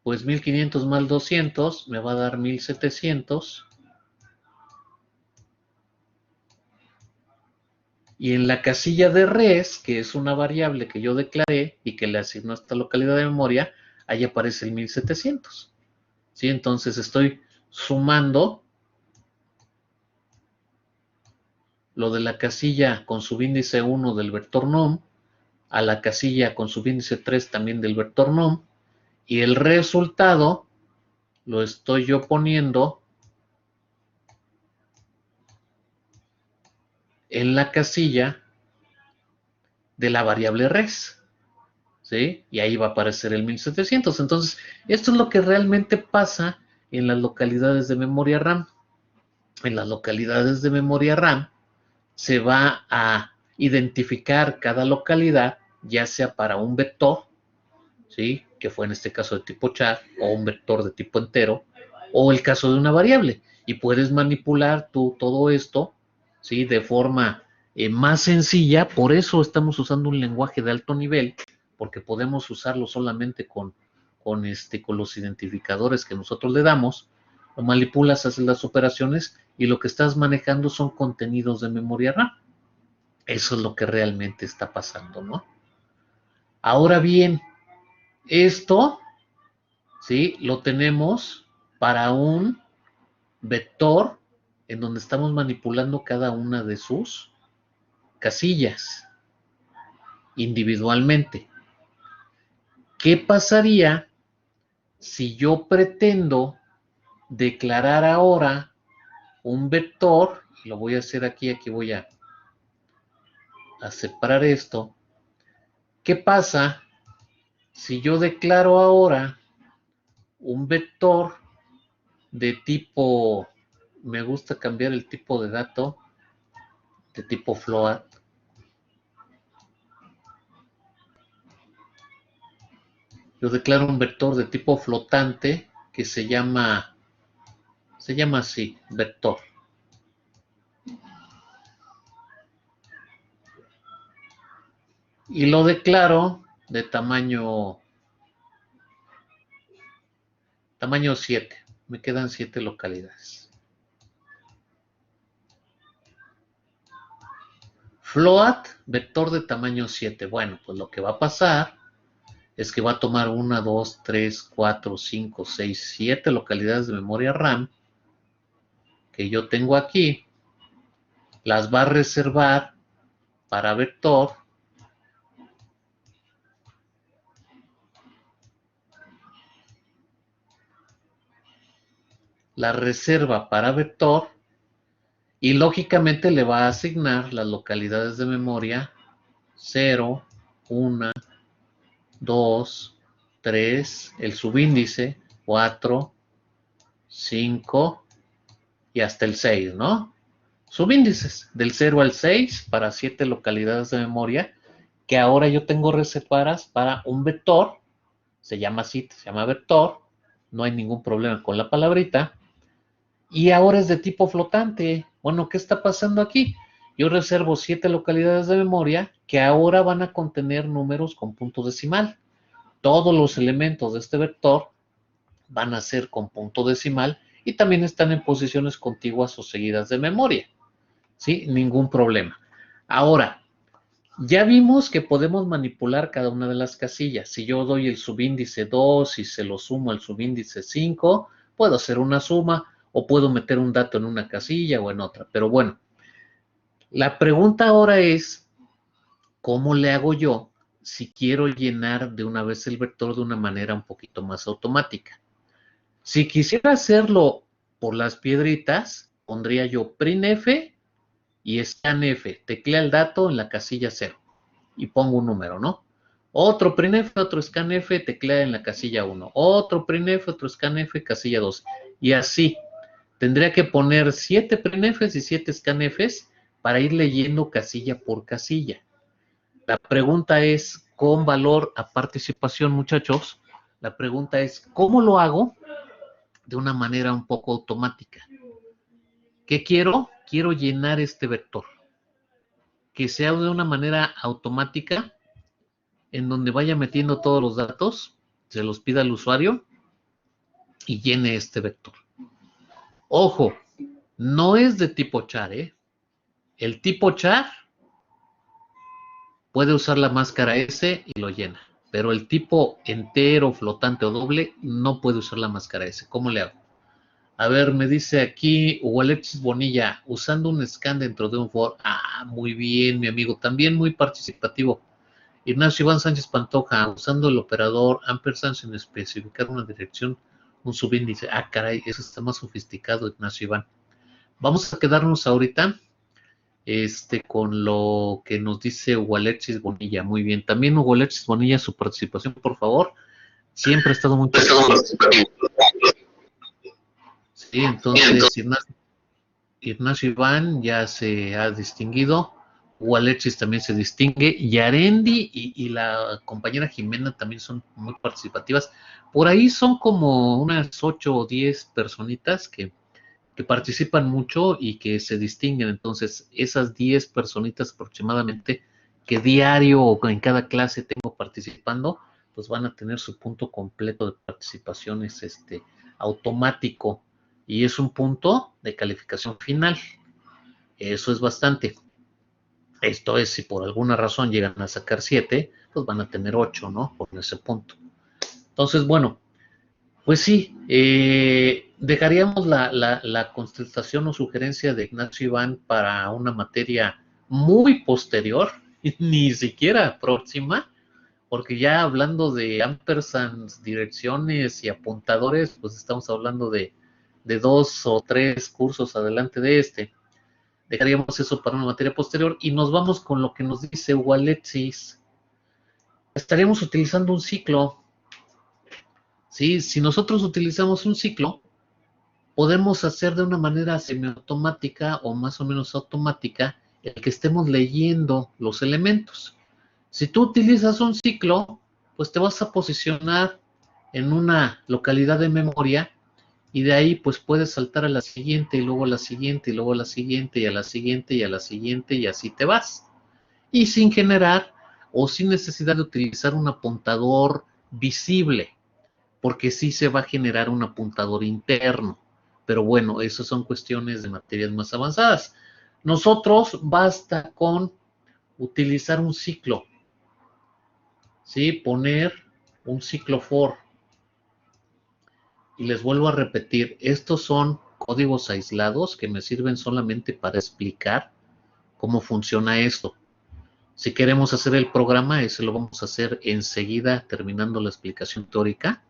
S1: pues 1500 más 200 me va a dar 1700. Y en la casilla de res, que es una variable que yo declaré y que le asigno a esta localidad de memoria, ahí aparece el 1700. ¿Sí? Entonces estoy sumando lo de la casilla con subíndice 1 del vector num a la casilla con subíndice 3 también del vector num, y el resultado lo estoy yo poniendo en la casilla de la variable res. ¿Sí? Y ahí va a aparecer el 1700. Entonces, esto es lo que realmente pasa en las localidades de memoria RAM. En las localidades de memoria RAM se va a identificar cada localidad, ya sea para un vector, ¿sí? Que fue en este caso de tipo char, o un vector de tipo entero, o el caso de una variable. Y puedes manipular tú todo esto, ¿sí? De forma más sencilla. Por eso estamos usando un lenguaje de alto nivel, porque podemos usarlo solamente con los identificadores que nosotros le damos. Lo manipulas, haces las operaciones y lo que estás manejando son contenidos de memoria RAM. Eso es lo que realmente está pasando, ¿no? Ahora bien, esto, ¿sí? Lo tenemos para un vector en donde estamos manipulando cada una de sus casillas individualmente. ¿Qué pasaría si yo pretendo declarar ahora un vector? Lo voy a hacer aquí voy a separar esto. ¿Qué pasa si yo declaro ahora un vector de tipo, me gusta cambiar el tipo de dato, de tipo float, yo declaro un vector de tipo flotante que se llama así, vector. Y lo declaro de tamaño 7. Me quedan 7 localidades. Float, vector de tamaño 7. Bueno, pues lo que va a pasar es que va a tomar 1, 2, 3, 4, 5, 6, 7 localidades de memoria RAM que yo tengo aquí. Las va a reservar para vector. La reserva para vector y lógicamente le va a asignar las localidades de memoria 0, 1, 2, 3, el subíndice 4, 5 y hasta el 6, ¿no? Subíndices del 0 al 6 para 7 localidades de memoria que ahora yo tengo reservadas para un vector, se llama así, se llama vector, no hay ningún problema con la palabrita, y ahora es de tipo flotante. Bueno, ¿qué está pasando aquí? Yo reservo 7 localidades de memoria que ahora van a contener números con punto decimal. Todos los elementos de este vector van a ser con punto decimal y también están en posiciones contiguas o seguidas de memoria. ¿Sí? Ningún problema. Ahora, ya vimos que podemos manipular cada una de las casillas. Si yo doy el subíndice 2 y se lo sumo al subíndice 5, puedo hacer una suma o puedo meter un dato en una casilla o en otra. Pero bueno, la pregunta ahora es, ¿cómo le hago yo si quiero llenar de una vez el vector de una manera un poquito más automática? Si quisiera hacerlo por las piedritas, pondría yo printf y scanf, teclea el dato en la casilla 0 y pongo un número, ¿no? Otro printf, otro scanf, teclea en la casilla 1, otro printf, otro scanf, casilla 2, y así. Tendría que poner 7 printfs y 7 scanfs para ir leyendo casilla por casilla. La pregunta es, con valor a participación, muchachos, la pregunta es, ¿cómo lo hago de una manera un poco automática? ¿Qué quiero? Quiero llenar este vector. Que sea de una manera automática, en donde vaya metiendo todos los datos, se los pida al usuario y llene este vector. Ojo, no es de tipo char, ¿eh? El tipo char puede usar la máscara S y lo llena, pero el tipo entero, flotante o doble no puede usar la máscara S. ¿Cómo le hago? A ver, me dice aquí Alexis Bonilla, usando un scan dentro de un for. Ah, muy bien, mi amigo, también muy participativo. Ignacio Iván Sánchez Pantoja, usando el operador ampersand sin especificar una dirección, un subíndice. Ah, caray, eso está más sofisticado, Ignacio Iván. Vamos a quedarnos ahorita con lo que nos dice Hugo Alexis Bonilla. Muy bien. También Hugo Alexis Bonilla, su participación, por favor. Siempre ha estado muy participativo. Sí, entonces Ignacio Iván ya se ha distinguido. Hugo Alexis también se distingue. Yarendi y la compañera Jimena también son muy participativas. Por ahí son como unas 8 o 10 personitas que participan mucho y que se distinguen. Entonces, esas 10 personitas aproximadamente que diario o en cada clase tengo participando, pues van a tener su punto completo de participaciones automático y es un punto de calificación final. Eso es bastante. Esto es, si por alguna razón llegan a sacar 7, pues van a tener 8, ¿no? Por ese punto. Entonces, bueno, pues sí, dejaríamos la contestación o sugerencia de Ignacio Iván para una materia muy posterior, ni siquiera próxima, porque ya hablando de ampersands, direcciones y apuntadores, pues estamos hablando de 2 o 3 cursos adelante de este. Dejaríamos eso para una materia posterior y nos vamos con lo que nos dice Hugo Alexis. Estaríamos utilizando un ciclo. ¿Sí? Si nosotros utilizamos un ciclo, podemos hacer de una manera semiautomática o más o menos automática el que estemos leyendo los elementos. Si tú utilizas un ciclo, pues te vas a posicionar en una localidad de memoria y de ahí pues puedes saltar a la siguiente y luego a la siguiente y luego a la siguiente y a la siguiente y a la siguiente y así te vas. Y sin generar o sin necesidad de utilizar un apuntador visible, porque sí se va a generar un apuntador interno. Pero bueno, eso son cuestiones de materias más avanzadas. Nosotros basta con utilizar un ciclo, ¿sí? Poner un ciclo for. Y les vuelvo a repetir, estos son códigos aislados que me sirven solamente para explicar cómo funciona esto. Si queremos hacer el programa, ese lo vamos a hacer enseguida terminando la explicación teórica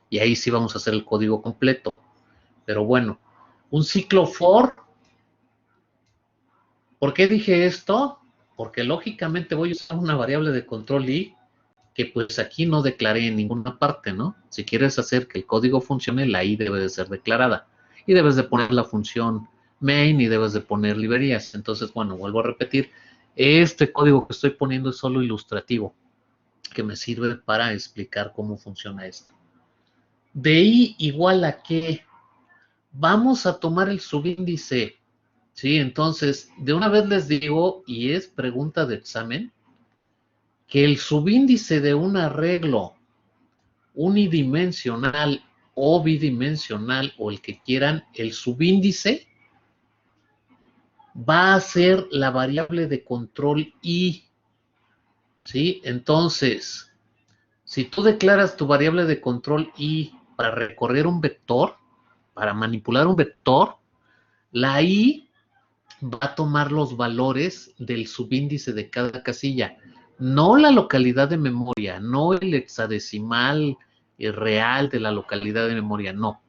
S1: y ahí sí vamos a hacer el código completo. Pero bueno, un ciclo for, ¿por qué dije esto? Porque lógicamente voy a usar una variable de control i que pues aquí no declaré en ninguna parte, ¿no? Si quieres hacer que el código funcione, la i debe de ser declarada y debes de poner la función main y debes de poner librerías. Entonces, bueno, vuelvo a repetir, este código que estoy poniendo es solo ilustrativo, que me sirve para explicar cómo funciona esto. De i igual a qué, vamos a tomar el subíndice, ¿sí? Entonces, de una vez les digo, y es pregunta de examen, que el subíndice de un arreglo unidimensional o bidimensional o el que quieran, el subíndice va a ser la variable de control i, ¿sí? Entonces, si tú declaras tu variable de control i para recorrer un vector, para manipular un vector, la i va a tomar los valores del subíndice de cada casilla, no la localidad de memoria, no el hexadecimal real de la localidad de memoria, no,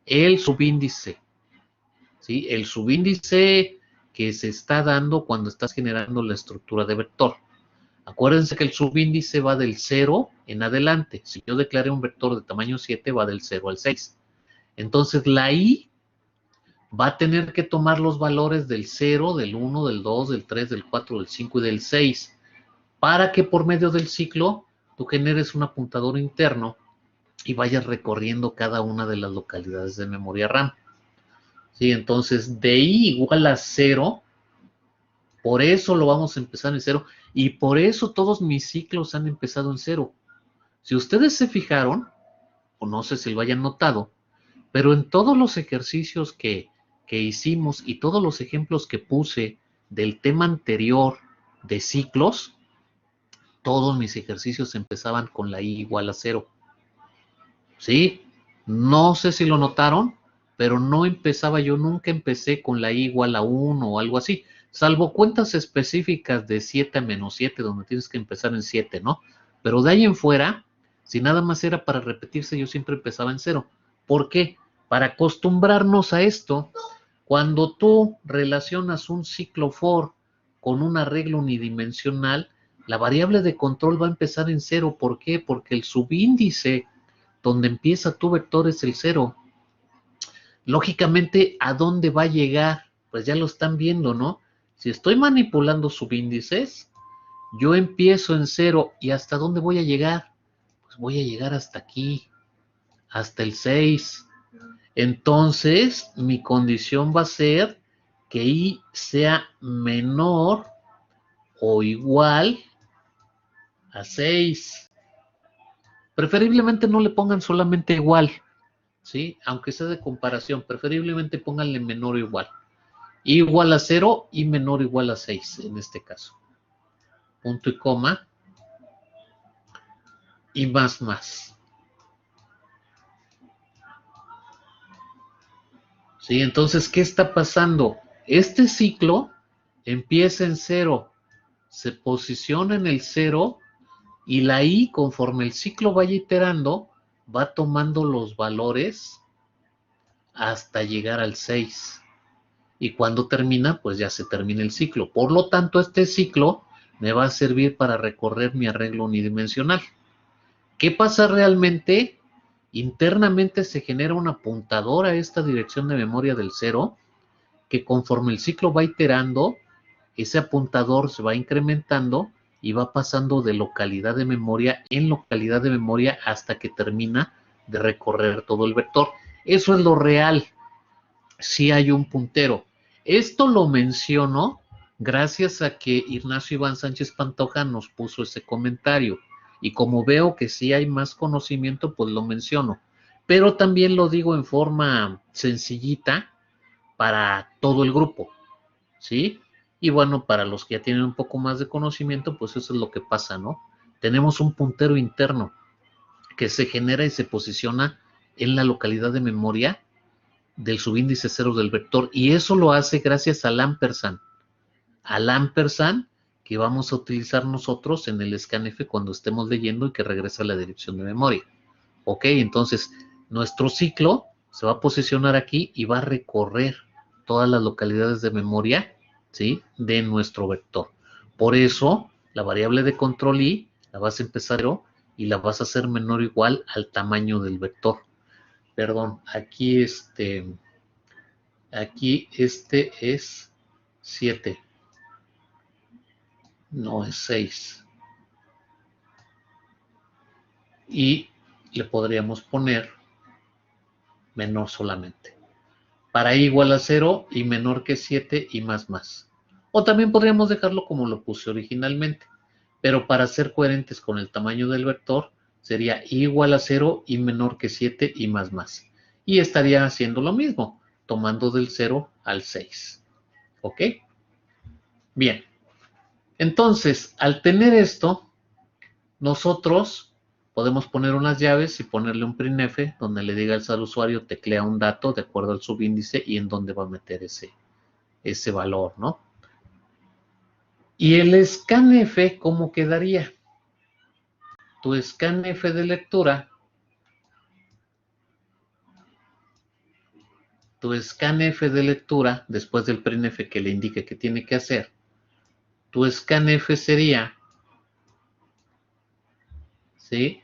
S1: el subíndice, ¿sí? El subíndice que se está dando cuando estás generando la estructura de vector. Acuérdense que el subíndice va del 0 en adelante. Si yo declaré un vector de tamaño 7, va del 0 al 6. Entonces la i va a tener que tomar los valores del 0, del 1, del 2, del 3, del 4, del 5 y del 6 para que por medio del ciclo tú generes un apuntador interno y vayas recorriendo cada una de las localidades de memoria RAM. ¿Sí? Entonces, de i igual a 0, por eso lo vamos a empezar en 0 y por eso todos mis ciclos han empezado en 0. Si ustedes se fijaron, o no sé si lo hayan notado, pero en todos los ejercicios que hicimos y todos los ejemplos que puse del tema anterior de ciclos, todos mis ejercicios empezaban con la i igual a 0. ¿Sí? No sé si lo notaron, pero no empezaba, yo nunca empecé con la i igual a 1 o algo así, salvo cuentas específicas de 7 a menos 7, donde tienes que empezar en 7, ¿no? Pero de ahí en fuera, si nada más era para repetirse, yo siempre empezaba en 0. ¿Por qué? Para acostumbrarnos a esto. Cuando tú relacionas un ciclo for con un arreglo unidimensional, la variable de control va a empezar en 0. ¿Por qué? Porque el subíndice donde empieza tu vector es el 0. Lógicamente, ¿a dónde va a llegar? Pues ya lo están viendo, ¿no? Si estoy manipulando subíndices, yo empiezo en 0 y ¿hasta dónde voy a llegar? Pues voy a llegar hasta aquí, hasta el 6. Entonces, mi condición va a ser que i sea menor o igual a 6. Preferiblemente no le pongan solamente igual, ¿sí? Aunque sea de comparación, preferiblemente pónganle menor o igual. I igual a 0 y menor o igual a 6 en este caso. Punto y coma. Y más. ¿Sí? Entonces, ¿qué está pasando? Este ciclo empieza en 0, se posiciona en el 0 y la i, conforme el ciclo vaya iterando, va tomando los valores hasta llegar al 6. Y cuando termina, pues ya se termina el ciclo. Por lo tanto, este ciclo me va a servir para recorrer mi arreglo unidimensional. ¿Qué pasa realmente? Internamente se genera un apuntador a esta dirección de memoria del 0, que conforme el ciclo va iterando, ese apuntador se va incrementando y va pasando de localidad de memoria en localidad de memoria hasta que termina de recorrer todo el vector. Eso es lo real. Sí hay un puntero. Esto lo menciono gracias a que Ignacio Iván Sánchez Pantoja nos puso ese comentario. Y como veo que sí hay más conocimiento, pues lo menciono. Pero también lo digo en forma sencillita para todo el grupo, ¿sí? Y bueno, para los que ya tienen un poco más de conocimiento, pues eso es lo que pasa, ¿no? Tenemos un puntero interno que se genera y se posiciona en la localidad de memoria del subíndice cero del vector, y eso lo hace gracias al ampersand que vamos a utilizar nosotros en el scanf cuando estemos leyendo y que regresa a la dirección de memoria. Ok, entonces nuestro ciclo se va a posicionar aquí y va a recorrer todas las localidades de memoria, ¿sí?, de nuestro vector. Por eso la variable de control i la vas a empezar y la vas a hacer menor o igual al tamaño del vector. Perdón, aquí es 7, no es 6. Y le podríamos poner menor solamente. Para i igual a 0 y menor que 7 y más. O también podríamos dejarlo como lo puse originalmente. Pero para ser coherentes con el tamaño del vector, sería i igual a 0 y menor que 7 y más. Y estaría haciendo lo mismo, tomando del 0 al 6. ¿Ok? Bien. Entonces, al tener esto, nosotros podemos poner unas llaves y ponerle un printf donde le diga al usuario teclea un dato de acuerdo al subíndice y en dónde va a meter ese valor, ¿no? Y el scanf, ¿cómo quedaría? Tu scanf de lectura, después del printf que le indique que tiene que hacer, tu scanf sería, ¿sí?,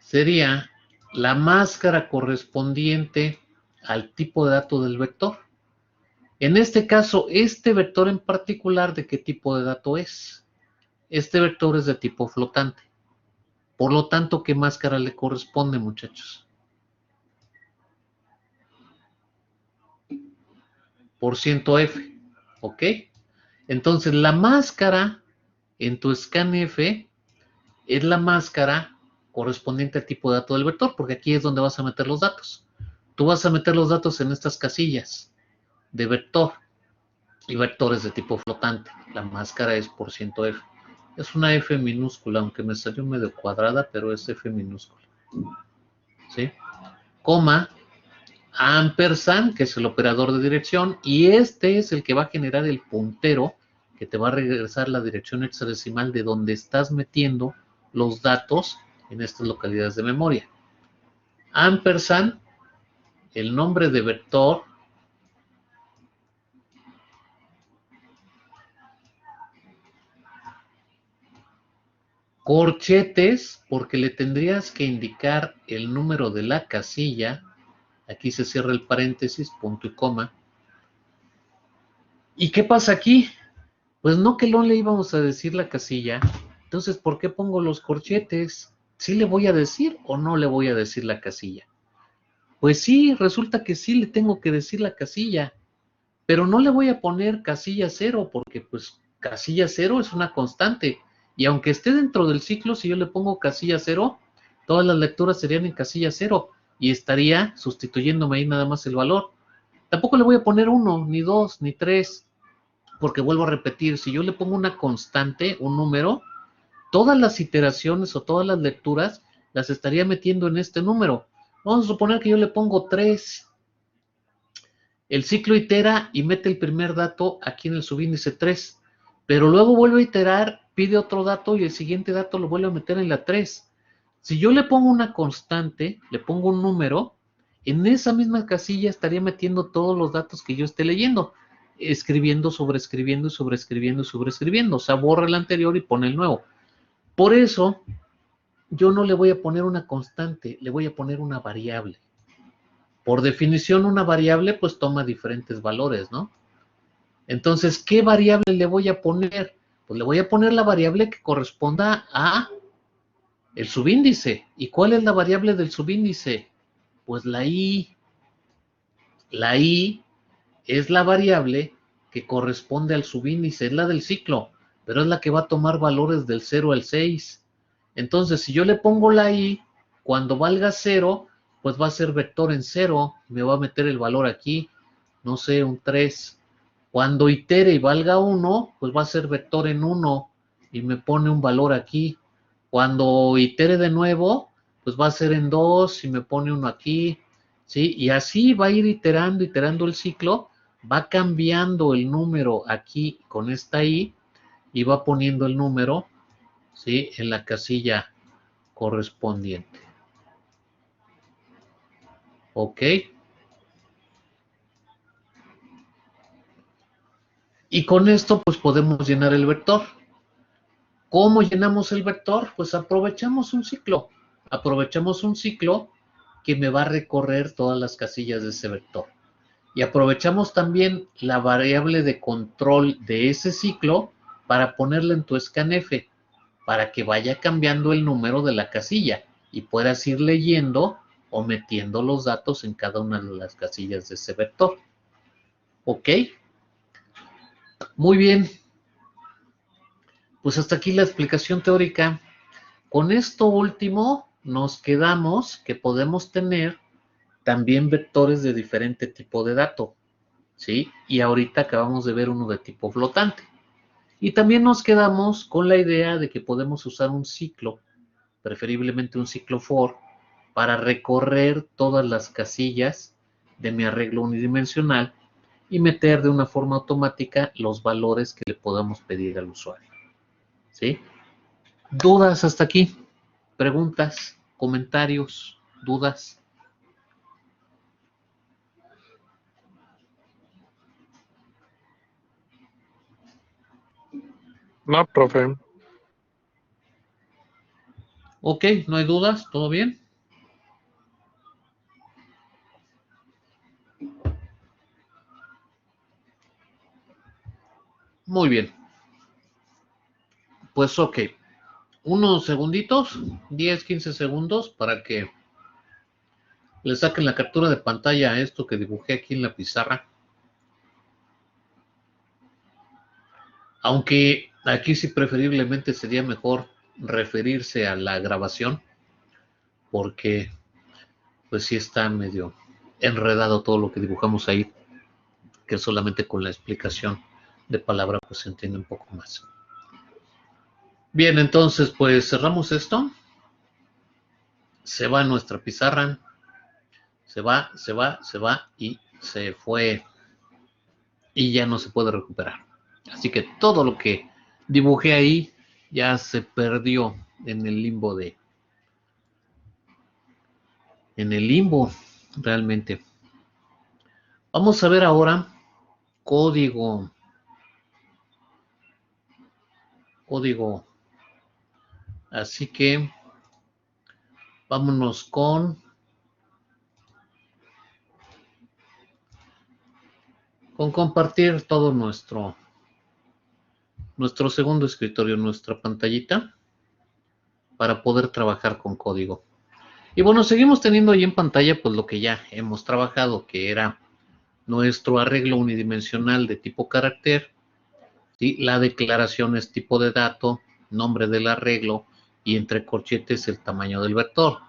S1: sería la máscara correspondiente al tipo de dato del vector. En este caso, este vector en particular, ¿de qué tipo de dato es? Este vector es de tipo flotante. Por lo tanto, ¿qué máscara le corresponde, muchachos? %F, ¿ok? Entonces, la máscara en tu scanf es la máscara correspondiente al tipo de dato del vector, porque aquí es donde vas a meter los datos. Tú vas a meter los datos en estas casillas de vector, y vectores de tipo flotante. La máscara es %F. Es una F minúscula, aunque me salió medio cuadrada, pero es F minúscula. ¿Sí? Coma, ampersand, que es el operador de dirección, y este es el que va a generar el puntero que te va a regresar la dirección hexadecimal de donde estás metiendo los datos en estas localidades de memoria. Ampersand, el nombre de vector, corchetes, porque le tendrías que indicar el número de la casilla. Aquí se cierra el paréntesis, punto y coma. ¿Y qué pasa aquí? Pues no que no le íbamos a decir la casilla. Entonces, ¿por qué pongo los corchetes? ¿Sí le voy a decir o no le voy a decir la casilla? Pues sí, resulta que sí le tengo que decir la casilla, pero no le voy a poner casilla 0 porque pues casilla 0 es una constante. Y aunque esté dentro del ciclo, si yo le pongo casilla 0, todas las lecturas serían en casilla 0 y estaría sustituyéndome ahí nada más el valor. Tampoco le voy a poner 1, ni 2, ni 3, porque vuelvo a repetir, si yo le pongo una constante, un número, todas las iteraciones o todas las lecturas las estaría metiendo en este número. Vamos a suponer que yo le pongo 3. El ciclo itera y mete el primer dato aquí en el subíndice 3, pero luego vuelve a iterar, pide otro dato y el siguiente dato lo vuelve a meter en la 3. Si yo le pongo una constante, le pongo un número, en esa misma casilla estaría metiendo todos los datos que yo esté leyendo, escribiendo, sobreescribiendo, sobreescribiendo, sobreescribiendo. O sea, borra el anterior y pone el nuevo. Por eso, yo no le voy a poner una constante, le voy a poner una variable. Por definición, una variable pues toma diferentes valores, ¿no? Entonces, ¿qué variable le voy a poner? Pues le voy a poner la variable que corresponda a el subíndice. ¿Y cuál es la variable del subíndice? Pues la i. La i es la variable que corresponde al subíndice, es la del ciclo, pero es la que va a tomar valores del 0 al 6. Entonces, si yo le pongo la i, cuando valga 0, pues va a ser vector en 0, me va a meter el valor aquí, no sé, un 3. Cuando itere y valga 1, pues va a ser vector en 1 y me pone un valor aquí. Cuando itere de nuevo, pues va a ser en 2 y me pone uno aquí, ¿sí? Y así va a ir iterando el ciclo, va cambiando el número aquí con esta i y va poniendo el número, ¿sí? En la casilla correspondiente. ¿Ok? Y con esto pues podemos llenar el vector. ¿Cómo llenamos el vector? Pues aprovechamos un ciclo. Aprovechamos un ciclo que me va a recorrer todas las casillas de ese vector. Y aprovechamos también la variable de control de ese ciclo para ponerla en tu scanf, para que vaya cambiando el número de la casilla y puedas ir leyendo o metiendo los datos en cada una de las casillas de ese vector. ¿Ok? Muy bien. Pues hasta aquí la explicación teórica. Con esto último nos quedamos que podemos tener también vectores de diferente tipo de dato, ¿sí? Y ahorita acabamos de ver uno de tipo flotante. Y también nos quedamos con la idea de que podemos usar un ciclo, preferiblemente un ciclo for, para recorrer todas las casillas de mi arreglo unidimensional y meter de una forma automática los valores que le podamos pedir al usuario, ¿sí? ¿Dudas hasta aquí? ¿Preguntas? ¿Comentarios? ¿Dudas?
S3: No, profe.
S1: Ok, ¿no hay dudas? ¿Todo bien? Muy bien. Pues ok, unos segunditos, 10, 15 segundos para que le saquen la captura de pantalla a esto que dibujé aquí en la pizarra. Aunque aquí sí preferiblemente sería mejor referirse a la grabación, porque pues sí está medio enredado todo lo que dibujamos ahí, que solamente con la explicación de palabra pues se entiende un poco más. Bien, entonces pues cerramos esto. Se va nuestra pizarra. Se va, se va, se va y se fue. Y ya no se puede recuperar. Así que todo lo que dibujé ahí ya se perdió en el limbo realmente. Vamos a ver ahora código. Así que vámonos con compartir todo nuestro segundo escritorio, nuestra pantallita, para poder trabajar con código. Y bueno, seguimos teniendo ahí en pantalla pues lo que ya hemos trabajado, que era nuestro arreglo unidimensional de tipo carácter, ¿sí? La declaración es tipo de dato, nombre del arreglo y entre corchetes el tamaño del vector.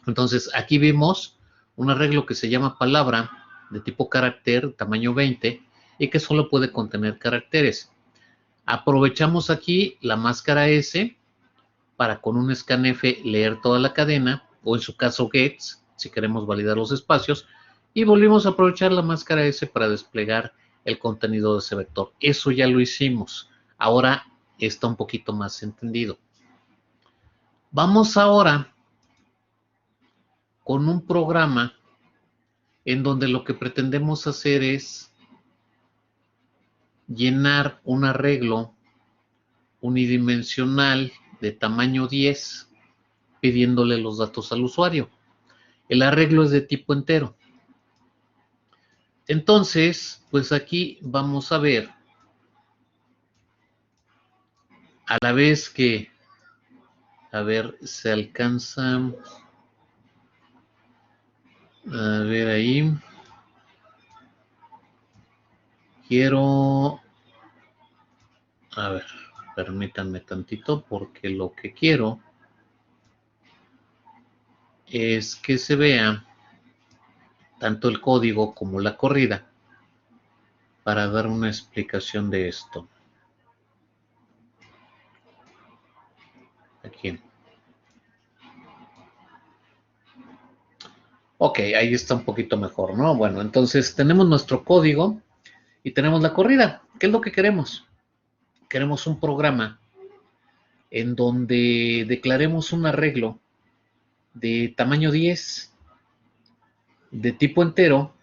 S1: Entonces aquí vimos un arreglo que se llama palabra de tipo carácter, tamaño 20, y que solo puede contener caracteres. Aprovechamos aquí la máscara S para con un scanf leer toda la cadena, o en su caso gets, si queremos validar los espacios, y volvimos a aprovechar la máscara S para desplegar el contenido de ese vector. Eso ya lo hicimos. Ahora está un poquito más entendido. Vamos ahora con un programa en donde lo que pretendemos hacer es llenar un arreglo unidimensional de tamaño 10 pidiéndole los datos al usuario. El arreglo es de tipo entero. Entonces, pues aquí vamos a ver, a la vez que, a ver, se alcanza, a ver ahí, quiero, a ver, permítanme tantito porque lo que quiero es que se vea tanto el código como la corrida para dar una explicación de esto. Aquí. Ok, ahí está un poquito mejor, ¿no? Bueno, entonces tenemos nuestro código y tenemos la corrida. ¿Qué es lo que queremos? Queremos un programa en donde declaremos un arreglo de tamaño 10, de tipo entero,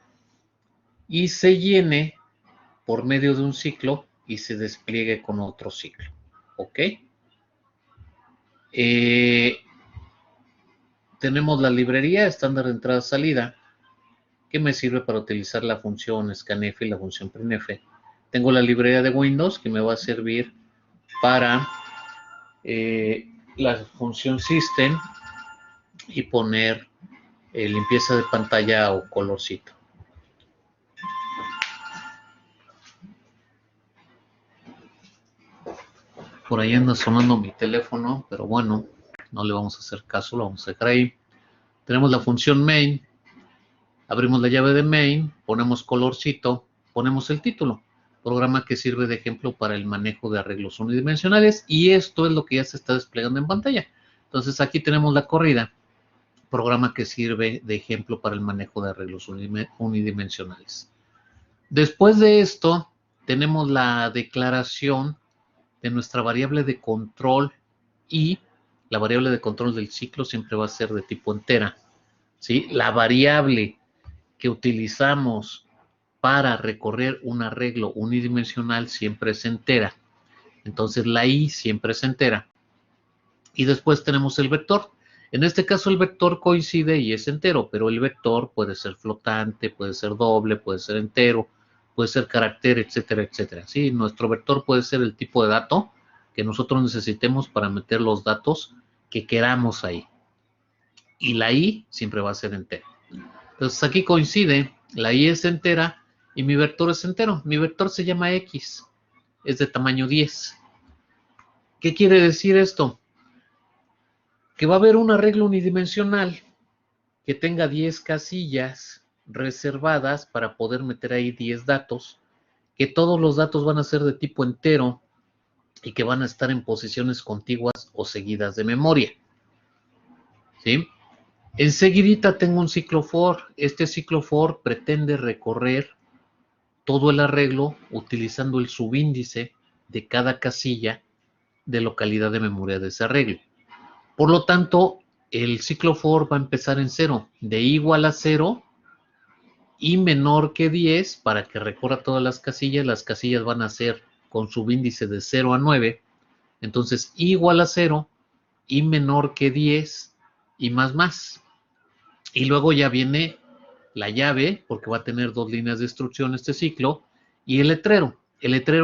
S1: y se llene por medio de un ciclo y se despliegue con otro ciclo. ¿Ok? Tenemos la librería estándar de entrada-salida que me sirve para utilizar la función scanf y la función printf. Tengo la librería de Windows que me va a servir para la función system y poner limpieza de pantalla o colorcito. Por ahí anda sonando mi teléfono, pero bueno, no le vamos a hacer caso, lo vamos a dejar ahí. Tenemos la función main, abrimos la llave de main, ponemos colorcito, ponemos el título, programa que sirve de ejemplo para el manejo de arreglos unidimensionales, y esto es lo que ya se está desplegando en pantalla. Entonces aquí tenemos la corrida, programa que sirve de ejemplo para el manejo de arreglos unidimensionales. Después de esto, tenemos la declaración de nuestra variable de control, y la variable de control del ciclo siempre va a ser de tipo entera, ¿sí? La variable que utilizamos para recorrer un arreglo unidimensional siempre es entera. Entonces la i siempre es entera. Y después tenemos el vector. En este caso el vector coincide y es entero, pero el vector puede ser flotante, puede ser doble, puede ser entero, puede ser carácter, etcétera, etcétera. ¿Sí? Nuestro vector puede ser el tipo de dato que nosotros necesitemos para meter los datos que queramos ahí. Y la i siempre va a ser entera. Entonces aquí coincide, la i es entera y mi vector es entero. Mi vector se llama x, es de tamaño 10. ¿Qué quiere decir esto? Que va a haber un arreglo unidimensional que tenga 10 casillas reservadas para poder meter ahí 10 datos, que todos los datos van a ser de tipo entero y que van a estar en posiciones contiguas o seguidas de memoria. ¿Sí? Enseguidita tengo un ciclo for. Este ciclo for pretende recorrer todo el arreglo utilizando el subíndice de cada casilla de localidad de memoria de ese arreglo. Por lo tanto, el ciclo for va a empezar en 0, de igual a 0 y menor que 10 para que recorra todas las casillas van a ser con subíndice de 0 a 9, entonces igual a 0 y menor que 10 y más. Y luego ya viene la llave, porque va a tener dos líneas de instrucción este ciclo, y el letrero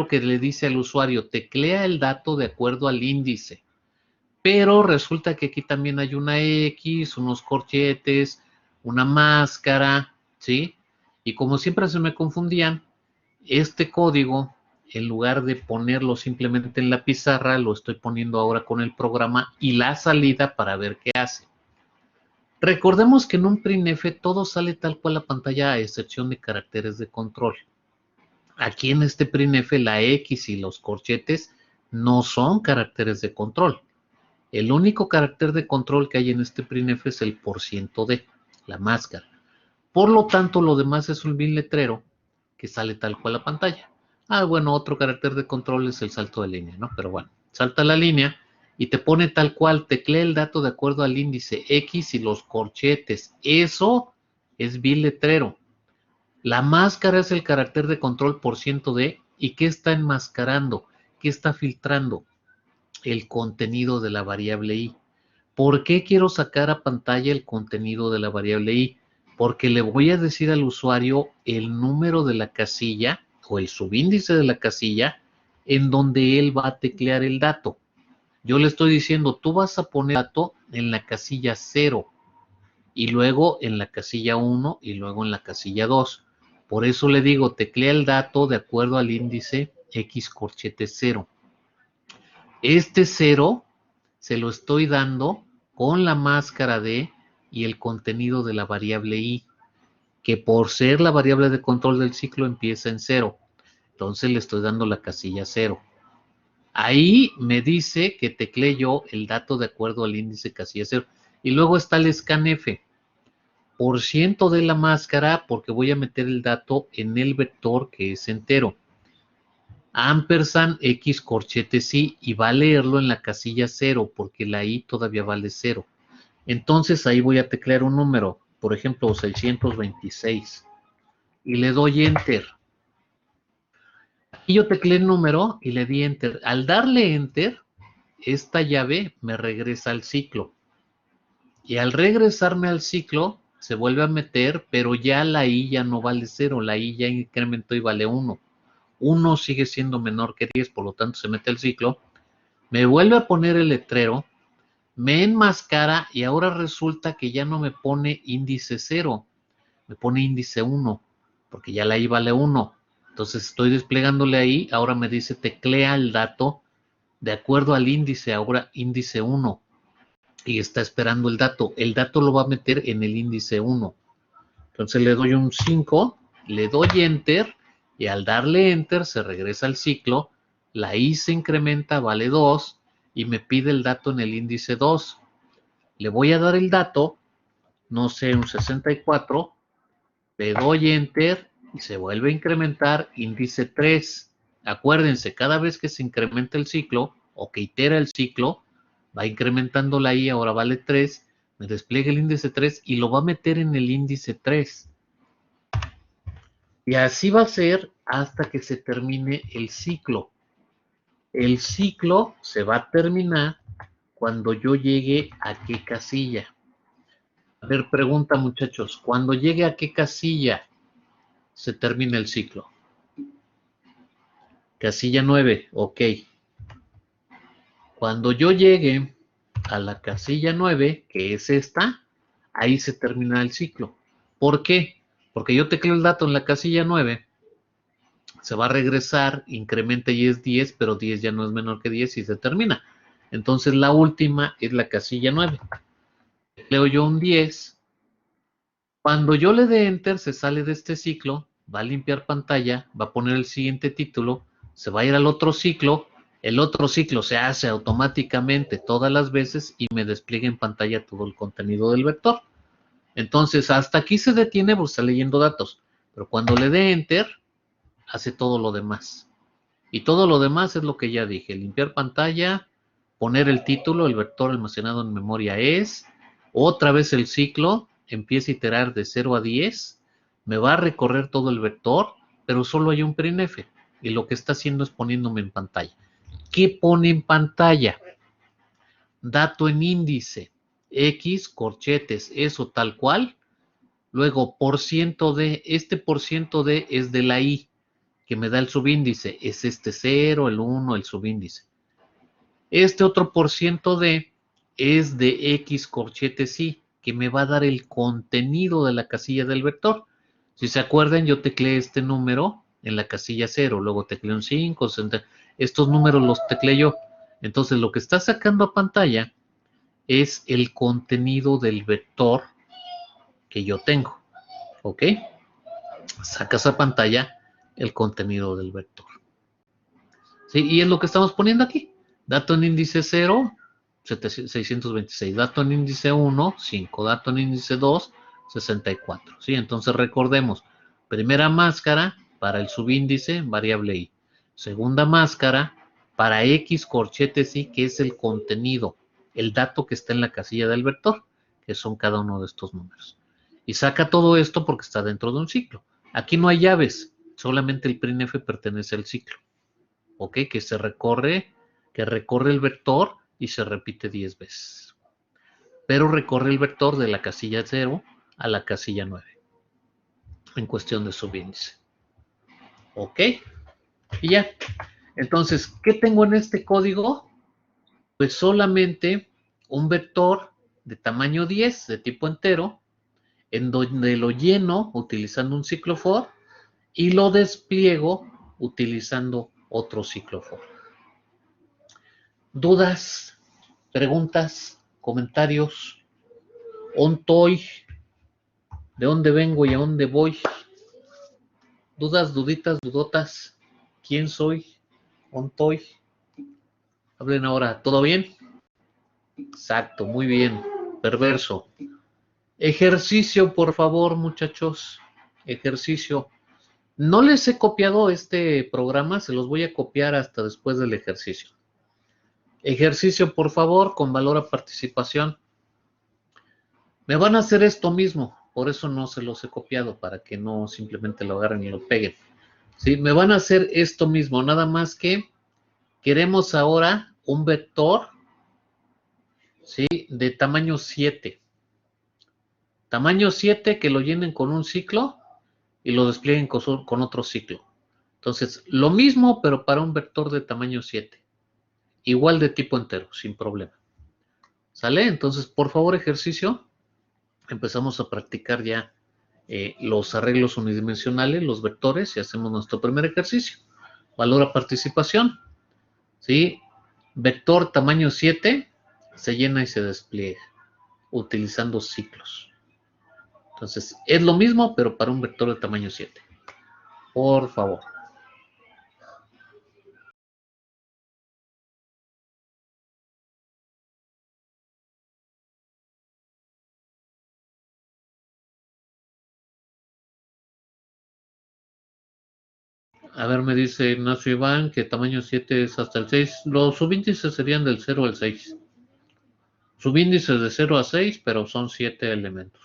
S1: que le dice al usuario, teclea el dato de acuerdo al índice. Pero resulta que aquí también hay una X, unos corchetes, una máscara, ¿sí? Y como siempre se me confundían, este código, en lugar de ponerlo simplemente en la pizarra, lo estoy poniendo ahora con el programa y la salida para ver qué hace. Recordemos que en un printf todo sale tal cual la pantalla a excepción de caracteres de control. Aquí en este printf la X y los corchetes no son caracteres de control. El único carácter de control que hay en este printf es el %d, la máscara. Por lo tanto, lo demás es un bin letrero que sale tal cual la pantalla. Bueno, otro carácter de control es el salto de línea, ¿no? Pero bueno, salta la línea y te pone tal cual, teclea el dato de acuerdo al índice X y los corchetes. Eso es bin letrero. La máscara es el carácter de control %d. ¿Y qué está enmascarando? ¿Qué está filtrando? El contenido de la variable i. ¿Por qué quiero sacar a pantalla el contenido de la variable i? Porque le voy a decir al usuario el número de la casilla o el subíndice de la casilla en donde él va a teclear el dato. Yo le estoy diciendo, tú vas a poner el dato en la casilla 0 y luego en la casilla 1 y luego en la casilla 2. Por eso le digo, teclea el dato de acuerdo al índice X corchete 0. Este 0 se lo estoy dando con la máscara D y el contenido de la variable I, que por ser la variable de control del ciclo empieza en 0. Entonces le estoy dando la casilla 0. Ahí me dice que teclee yo el dato de acuerdo al índice casilla 0. Y luego está el scanf. Por ciento de la máscara, porque voy a meter el dato en el vector que es entero. Ampersand X corchete sí, y va a leerlo en la casilla 0, porque la I todavía vale 0. Entonces ahí voy a teclear un número, por ejemplo 626, y le doy Enter. Aquí yo tecleé el número y le di Enter. Al darle Enter, esta llave me regresa al ciclo. Y al regresarme al ciclo, se vuelve a meter, pero ya la I ya no vale 0, la I ya incrementó y vale 1. 1 sigue siendo menor que 10, por lo tanto se mete al ciclo. Me vuelve a poner el letrero, me enmascara y ahora resulta que ya no me pone índice 0, me pone índice 1, porque ya la I vale 1. Entonces estoy desplegándole ahí, ahora me dice teclea el dato de acuerdo al índice, ahora índice 1. Y está esperando el dato. El dato lo va a meter en el índice 1. Entonces le doy un 5, le doy Enter, y al darle Enter se regresa al ciclo, la I se incrementa, vale 2, y me pide el dato en el índice 2. Le voy a dar el dato, no sé, un 64, le doy Enter, y se vuelve a incrementar, índice 3. Acuérdense, cada vez que se incrementa el ciclo, o que itera el ciclo, va incrementando la I, ahora vale 3, me despliega el índice 3 y lo va a meter en el índice 3. Y así va a ser hasta que se termine el ciclo. El ciclo se va a terminar cuando yo llegue a qué casilla. A ver, pregunta muchachos, cuando llegue a qué casilla se termina el ciclo. Casilla 9, ok. Cuando yo llegue a la casilla 9, que es esta, ahí se termina el ciclo. ¿Por qué? Porque yo tecleo el dato en la casilla 9, se va a regresar, incrementa y es 10, pero 10 ya no es menor que 10 y se termina. Entonces la última es la casilla 9. Tecleo yo un 10. Cuando yo le dé Enter, se sale de este ciclo, va a limpiar pantalla, va a poner el siguiente título, se va a ir al otro ciclo, el otro ciclo se hace automáticamente todas las veces y me despliega en pantalla todo el contenido del vector. Entonces, hasta aquí se detiene porque está leyendo datos, pero cuando le dé Enter, hace todo lo demás. Y todo lo demás es lo que ya dije, limpiar pantalla, poner el título, el vector almacenado en memoria es, otra vez el ciclo, empieza a iterar de 0 a 10, me va a recorrer todo el vector, pero solo hay un printf, y lo que está haciendo es poniéndome en pantalla. ¿Qué pone en pantalla? Dato en índice, X, corchetes, eso tal cual. Luego, por ciento de, este por ciento de es de la I, que me da el subíndice, es este 0, el 1, el subíndice. Este otro por ciento de es de X corchetes Y, que me va a dar el contenido de la casilla del vector. Si se acuerdan, yo tecleé este número en la casilla 0, luego tecleé un 5, estos números los tecleé yo. Entonces lo que está sacando a pantalla es el contenido del vector que yo tengo. ¿Ok? Sacas a pantalla el contenido del vector. ¿Sí? Y es lo que estamos poniendo aquí. Dato en índice 0, 626. Dato en índice 1, 5. Dato en índice 2, 64. ¿Sí? Entonces recordemos, primera máscara para el subíndice, variable I. Segunda máscara para X corchetes Y, que es el contenido, el dato que está en la casilla del vector, que son cada uno de estos números. Y saca todo esto porque está dentro de un ciclo. Aquí no hay llaves, solamente el printf pertenece al ciclo. ¿Ok? Que recorre el vector y se repite 10 veces. Pero recorre el vector de la casilla 0 a la casilla 9 en cuestión de subíndice. ¿Ok? Y ya. Entonces, ¿qué tengo en este código? Pues solamente un vector de tamaño 10 de tipo entero, en donde lo lleno utilizando un ciclo for y lo despliego utilizando otro ciclo for. ¿Dudas, preguntas, comentarios? ¿Ontoy? ¿De dónde vengo y a dónde voy? ¿Dudas, duditas, dudotas? ¿Quién soy? ¿Ontoy? Hablen ahora. ¿Todo bien? Exacto, muy bien. Perverso. Ejercicio, por favor, muchachos. Ejercicio. No les he copiado este programa, se los voy a copiar hasta después del ejercicio. Ejercicio, por favor, con valor a participación. Me van a hacer esto mismo, por eso no se los he copiado, para que no simplemente lo agarren y lo peguen. ¿Sí? Me van a hacer esto mismo, nada más que queremos ahora un vector, ¿sí? De tamaño 7. Tamaño 7 que lo llenen con un ciclo y lo desplieguen con otro ciclo. Entonces, lo mismo, pero para un vector de tamaño 7. Igual de tipo entero, sin problema. ¿Sale? Entonces, por favor, ejercicio. Empezamos a practicar ya los arreglos unidimensionales, los vectores, y hacemos nuestro primer ejercicio. Valora participación. ¿Sí? Vector tamaño 7 se llena y se despliega utilizando ciclos. Entonces, es lo mismo, pero para un vector de tamaño 7. Por favor. A ver, me dice Ignacio Iván que tamaño 7 es hasta el 6. Los subíndices serían del 0 al 6. Subíndices de 0 a 6, pero son 7 elementos.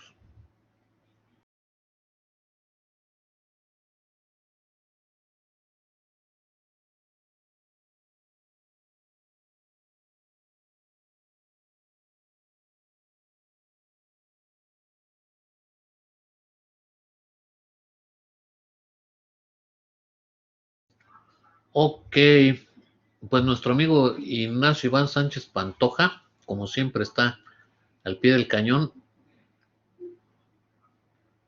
S1: Ok, pues nuestro amigo Ignacio Iván Sánchez Pantoja, como siempre, está al pie del cañón.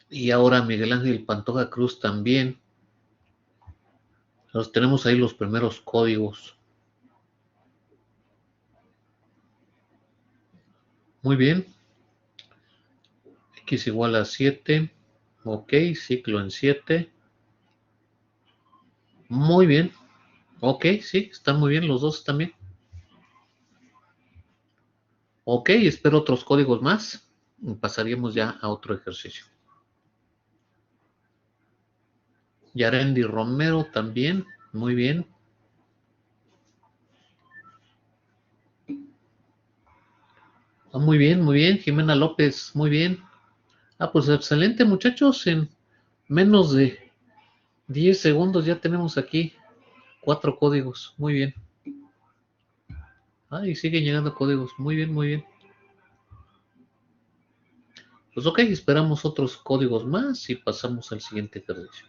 S1: Y ahora Miguel Ángel Pantoja Cruz también. Los tenemos ahí los primeros códigos. Muy bien. X igual a 7. Ok, ciclo en 7. Muy bien. Ok, sí, están muy bien, los dos también. Ok, espero otros códigos más. Pasaríamos ya a otro ejercicio. Yarendi Romero también. Muy bien. Muy bien, muy bien. Jimena López, muy bien. Pues excelente, muchachos. En menos de 10 segundos ya tenemos aquí 4 códigos. Muy bien. Y siguen llegando códigos. Muy bien, muy bien. Pues ok, esperamos otros códigos más y pasamos al siguiente ejercicio.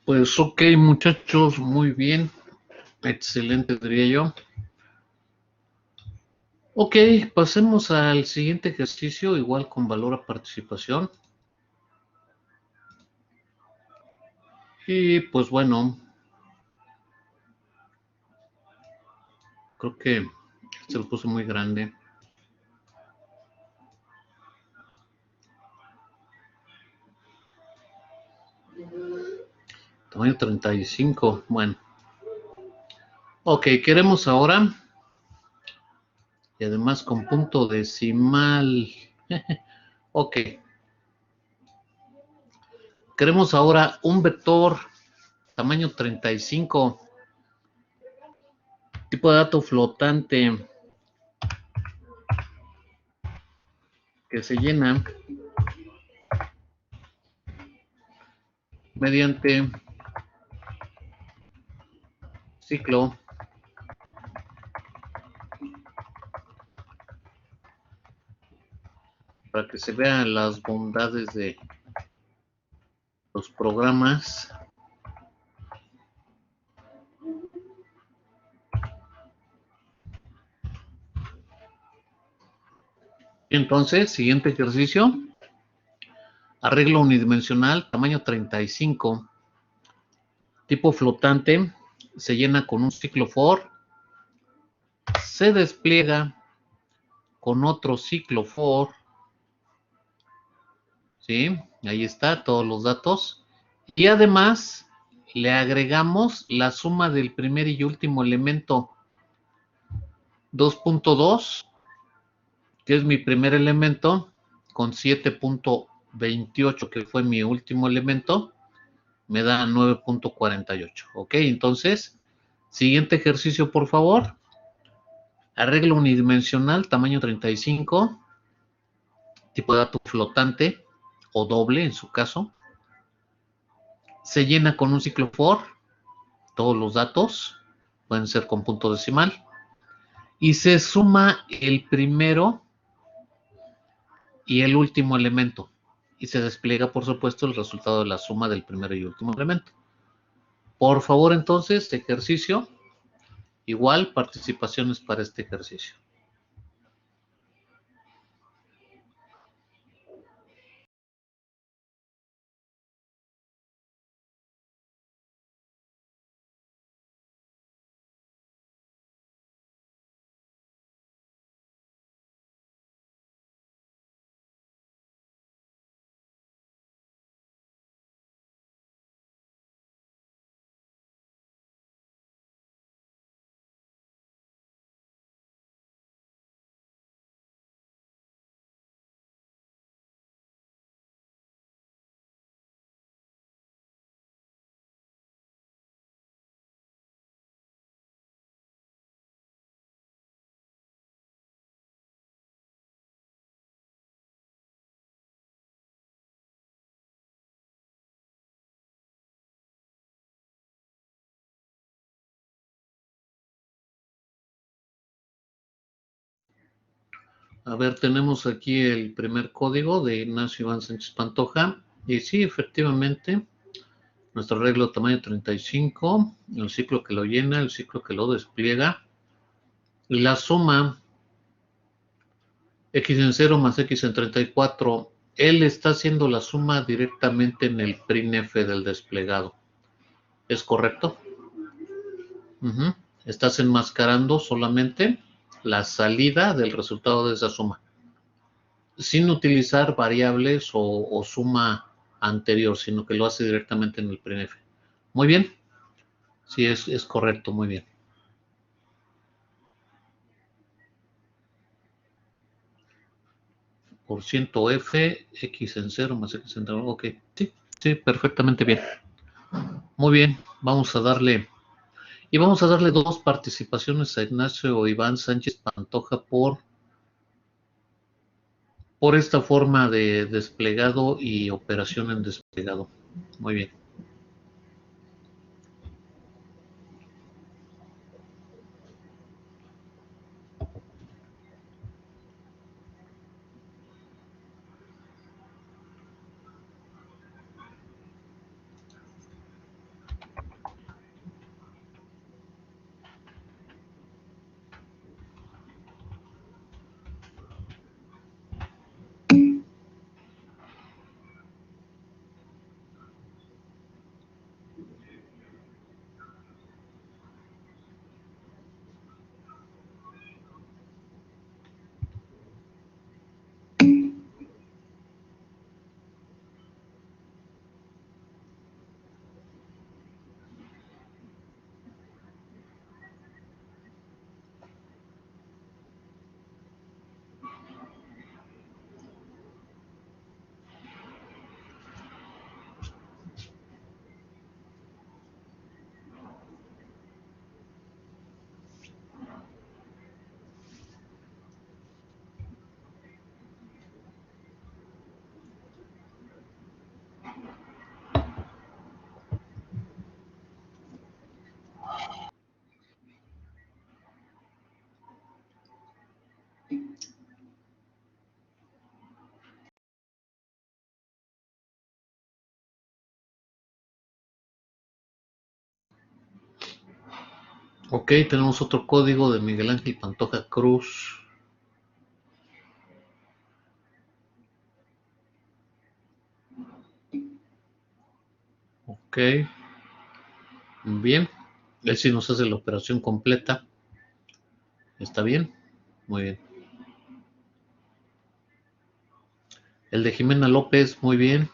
S1: Pues ok, muchachos, muy bien. Excelente, diría yo. Ok, pasemos al siguiente ejercicio, igual con valor a participación. Y pues bueno, creo que se lo puse muy grande. Tamaño 35. Bueno. Ok, queremos ahora, y además con punto decimal. Ok, queremos ahora un vector tamaño 35, tipo de dato flotante que se llena mediante ciclo para que se vean las bondades de los programas. Entonces, siguiente ejercicio, arreglo unidimensional, tamaño 35, tipo flotante, se llena con un ciclo for, se despliega con otro ciclo for, ¿sí? Ahí está, todos los datos. Y además le agregamos la suma del primer y último elemento 2.2, que es mi primer elemento, con 7.28, que fue mi último elemento, me da 9.48. Ok, entonces, siguiente ejercicio, por favor. Arreglo unidimensional, tamaño 35, tipo de dato flotante o doble en su caso. Se llena con un ciclo for, todos los datos, pueden ser con punto decimal. Y se suma el primero y el último elemento. Y se despliega, por supuesto, el resultado de la suma del primero y último elemento. Por favor, entonces, ejercicio. Igual, participaciones para este ejercicio. A ver, tenemos aquí el primer código de Ignacio Iván Sánchez Pantoja. Y sí, efectivamente, nuestro arreglo tamaño 35, el ciclo que lo llena, el ciclo que lo despliega. Y la suma x en 0 más x en 34. Él está haciendo la suma directamente en el printf del desplegado. ¿Es correcto? Estás enmascarando solamente la salida del resultado de esa suma, sin utilizar variables o suma anterior, sino que lo hace directamente en el printf. Muy bien. Sí, es correcto, muy bien. Por ciento F, X en 0 más X en 0. Ok, sí, sí, perfectamente bien. Muy bien, vamos a darle. Y vamos a darle dos participaciones a Ignacio Iván Sánchez Pantoja por esta forma de desplegado y operación en desplegado. Muy bien. Ok, tenemos otro código de Miguel Ángel Pantoja Cruz. Ok, bien. Él sí nos hace la operación completa. ¿Está bien? Muy bien. El de Jimena López, muy bien.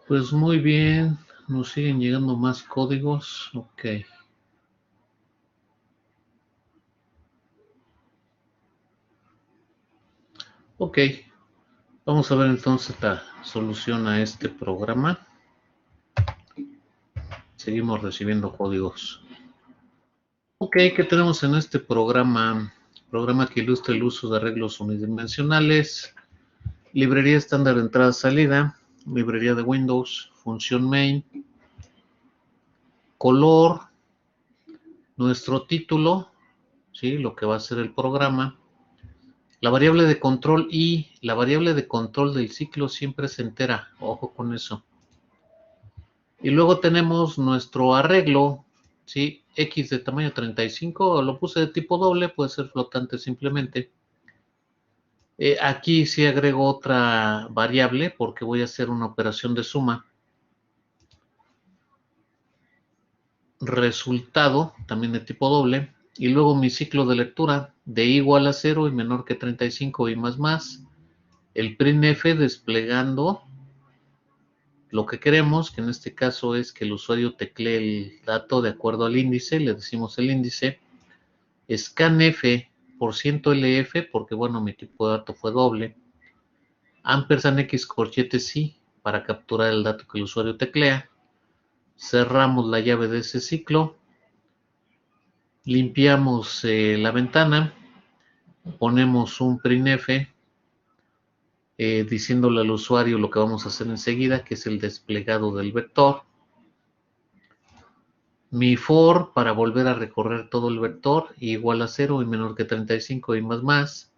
S1: Pues muy bien. Nos siguen llegando más códigos. Ok. Ok. Vamos a ver entonces la solución a este programa. Seguimos recibiendo códigos. Ok, ¿qué tenemos en este programa? Programa que ilustra el uso de arreglos unidimensionales, librería estándar de entrada-salida, librería de Windows, función main, color, nuestro título, ¿sí? Lo que va a ser el programa, la variable de control y la variable de control del ciclo siempre es entera, ojo con eso. Y luego tenemos nuestro arreglo, ¿sí? X de tamaño 35, lo puse de tipo doble, puede ser flotante simplemente. Aquí sí agrego otra variable porque voy a hacer una operación de suma. Resultado, también de tipo doble. Y luego mi ciclo de lectura de igual a 0 y menor que 35 y más. El printf desplegando lo que queremos, que en este caso es que el usuario teclee el dato de acuerdo al índice, le decimos el índice. Scanf por %lf, porque bueno, mi tipo de dato fue doble. Ampersand x corchete sí, para capturar el dato que el usuario teclea. Cerramos la llave de ese ciclo. Limpiamos la ventana. Ponemos un printf diciéndole al usuario lo que vamos a hacer enseguida, que es el desplegado del vector. Mi for para volver a recorrer todo el vector, igual a 0 y menor que 35 y más.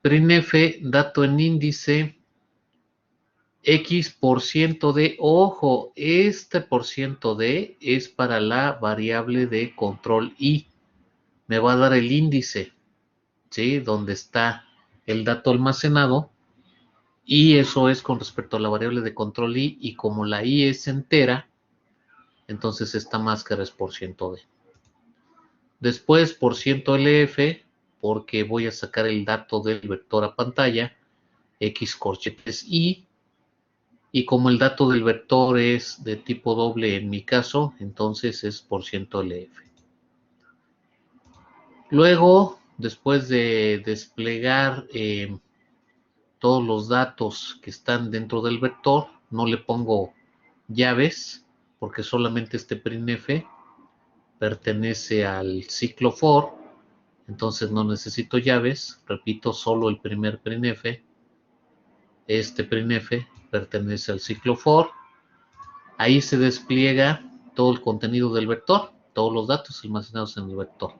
S1: Printf, dato en índice, X% de, ojo, este % de es para la variable de control I. Me va a dar el índice, ¿sí? Donde está el dato almacenado. Y eso es con respecto a la variable de control I. Y como la I es entera, entonces esta máscara es %de. Después, %lf, porque voy a sacar el dato del vector a pantalla, X corchetes y como el dato del vector es de tipo doble en mi caso, entonces es %LF. Luego, después de desplegar todos los datos que están dentro del vector, no le pongo llaves, porque solamente este printf pertenece al ciclo for, entonces no necesito llaves. Repito, solo el primer printf, este printf pertenece al ciclo for. Ahí se despliega todo el contenido del vector, todos los datos almacenados en el vector.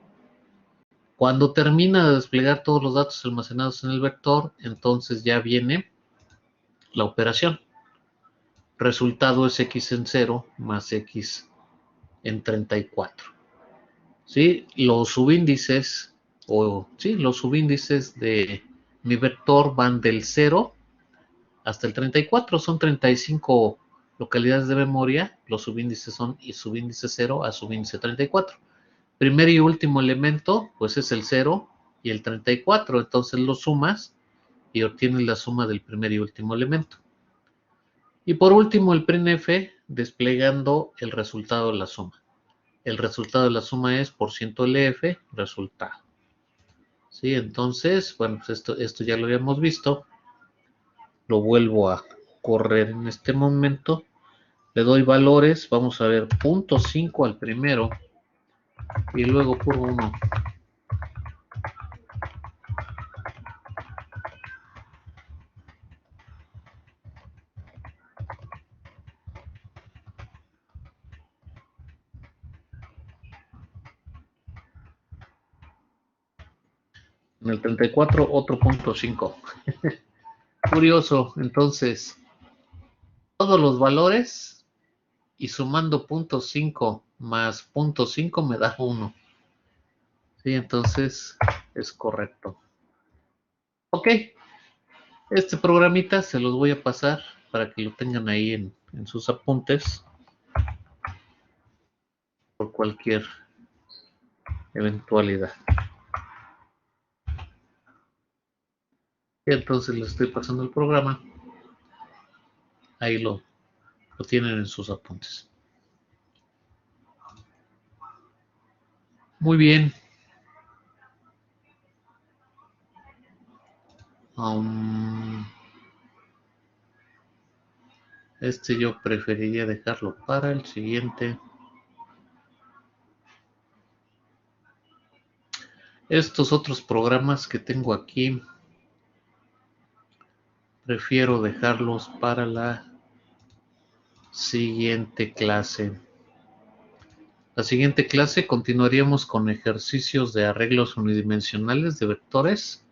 S1: Cuando termina de desplegar todos los datos almacenados en el vector, entonces ya viene la operación. Resultado es x en 0 más x en 34. ¿Sí? Los subíndices de mi vector van del 0 hasta el 34. Son 35 localidades de memoria. Los subíndices son subíndice 0 a subíndice 34. Primer y último elemento, pues es el 0 y el 34. Entonces lo sumas y obtienes la suma del primer y último elemento. Y por último, el printf desplegando el resultado de la suma. El resultado de la suma es %LF, resultado. ¿Sí? Entonces, bueno, pues esto ya lo habíamos visto. Lo vuelvo a correr en este momento. Le doy valores. Vamos a ver 0.5 al primero. Y luego por 1. En el 34, otro 0.5. Curioso. Entonces, todos los valores y sumando 0.5 más 0.5 me da 1. Sí, entonces es correcto. Ok, este programita se los voy a pasar para que lo tengan ahí en sus apuntes por cualquier eventualidad. Y entonces les estoy pasando el programa. Ahí lo tienen en sus apuntes. Muy bien. Este yo preferiría dejarlo para el siguiente. Estos otros programas que tengo aquí, prefiero dejarlos para la siguiente clase. La siguiente clase continuaríamos con ejercicios de arreglos unidimensionales de vectores.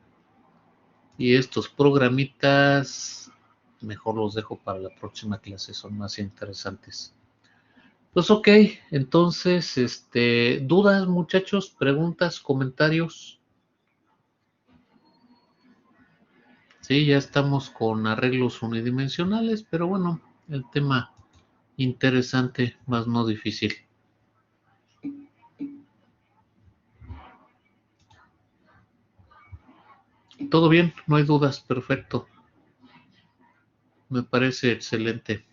S1: Y estos programitas mejor los dejo para la próxima clase, son más interesantes. Pues ok, entonces, dudas, muchachos, preguntas, comentarios. Sí, ya estamos con arreglos unidimensionales, pero bueno, el tema interesante, más no difícil. Todo bien, no hay dudas, perfecto. Me parece excelente.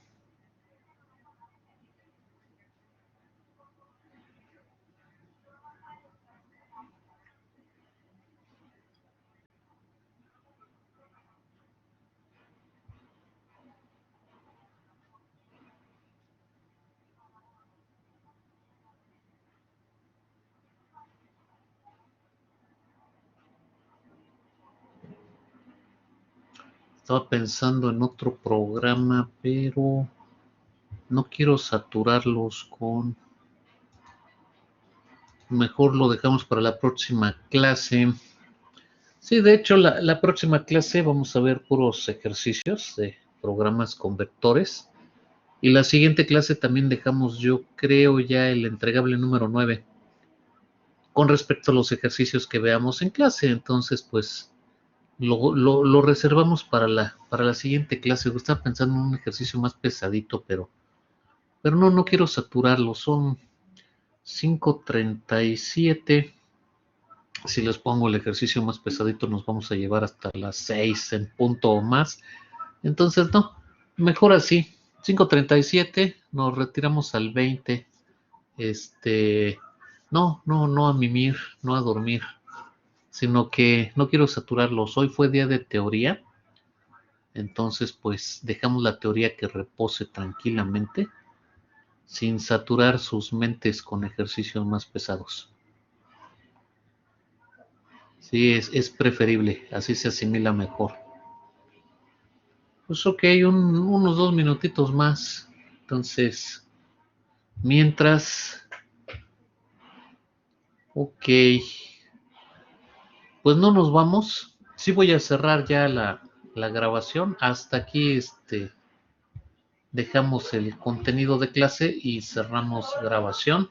S1: Estaba pensando en otro programa, pero no quiero saturarlos con... Mejor lo dejamos para la próxima clase. Sí, de hecho, la próxima clase vamos a ver puros ejercicios de programas con vectores. Y la siguiente clase también dejamos, yo creo, ya el entregable número 9 con respecto a los ejercicios que veamos en clase. Entonces, pues, lo reservamos para la siguiente clase. Estaba pensando en un ejercicio más pesadito, pero no quiero saturarlo. Son 5:37. Si les pongo el ejercicio más pesadito, nos vamos a llevar hasta las 6 en punto o más. Entonces, no, mejor así. 5:37, nos retiramos al 20. No a mimir, no a dormir, sino que no quiero saturarlos. Hoy fue día de teoría, entonces pues dejamos la teoría que repose tranquilamente, sin saturar sus mentes con ejercicios más pesados. Sí, es preferible, así se asimila mejor. Pues ok, unos 2 minutitos más. Entonces, mientras, ok, pues no nos vamos. Sí voy a cerrar ya la grabación. Hasta aquí dejamos el contenido de clase y cerramos grabación.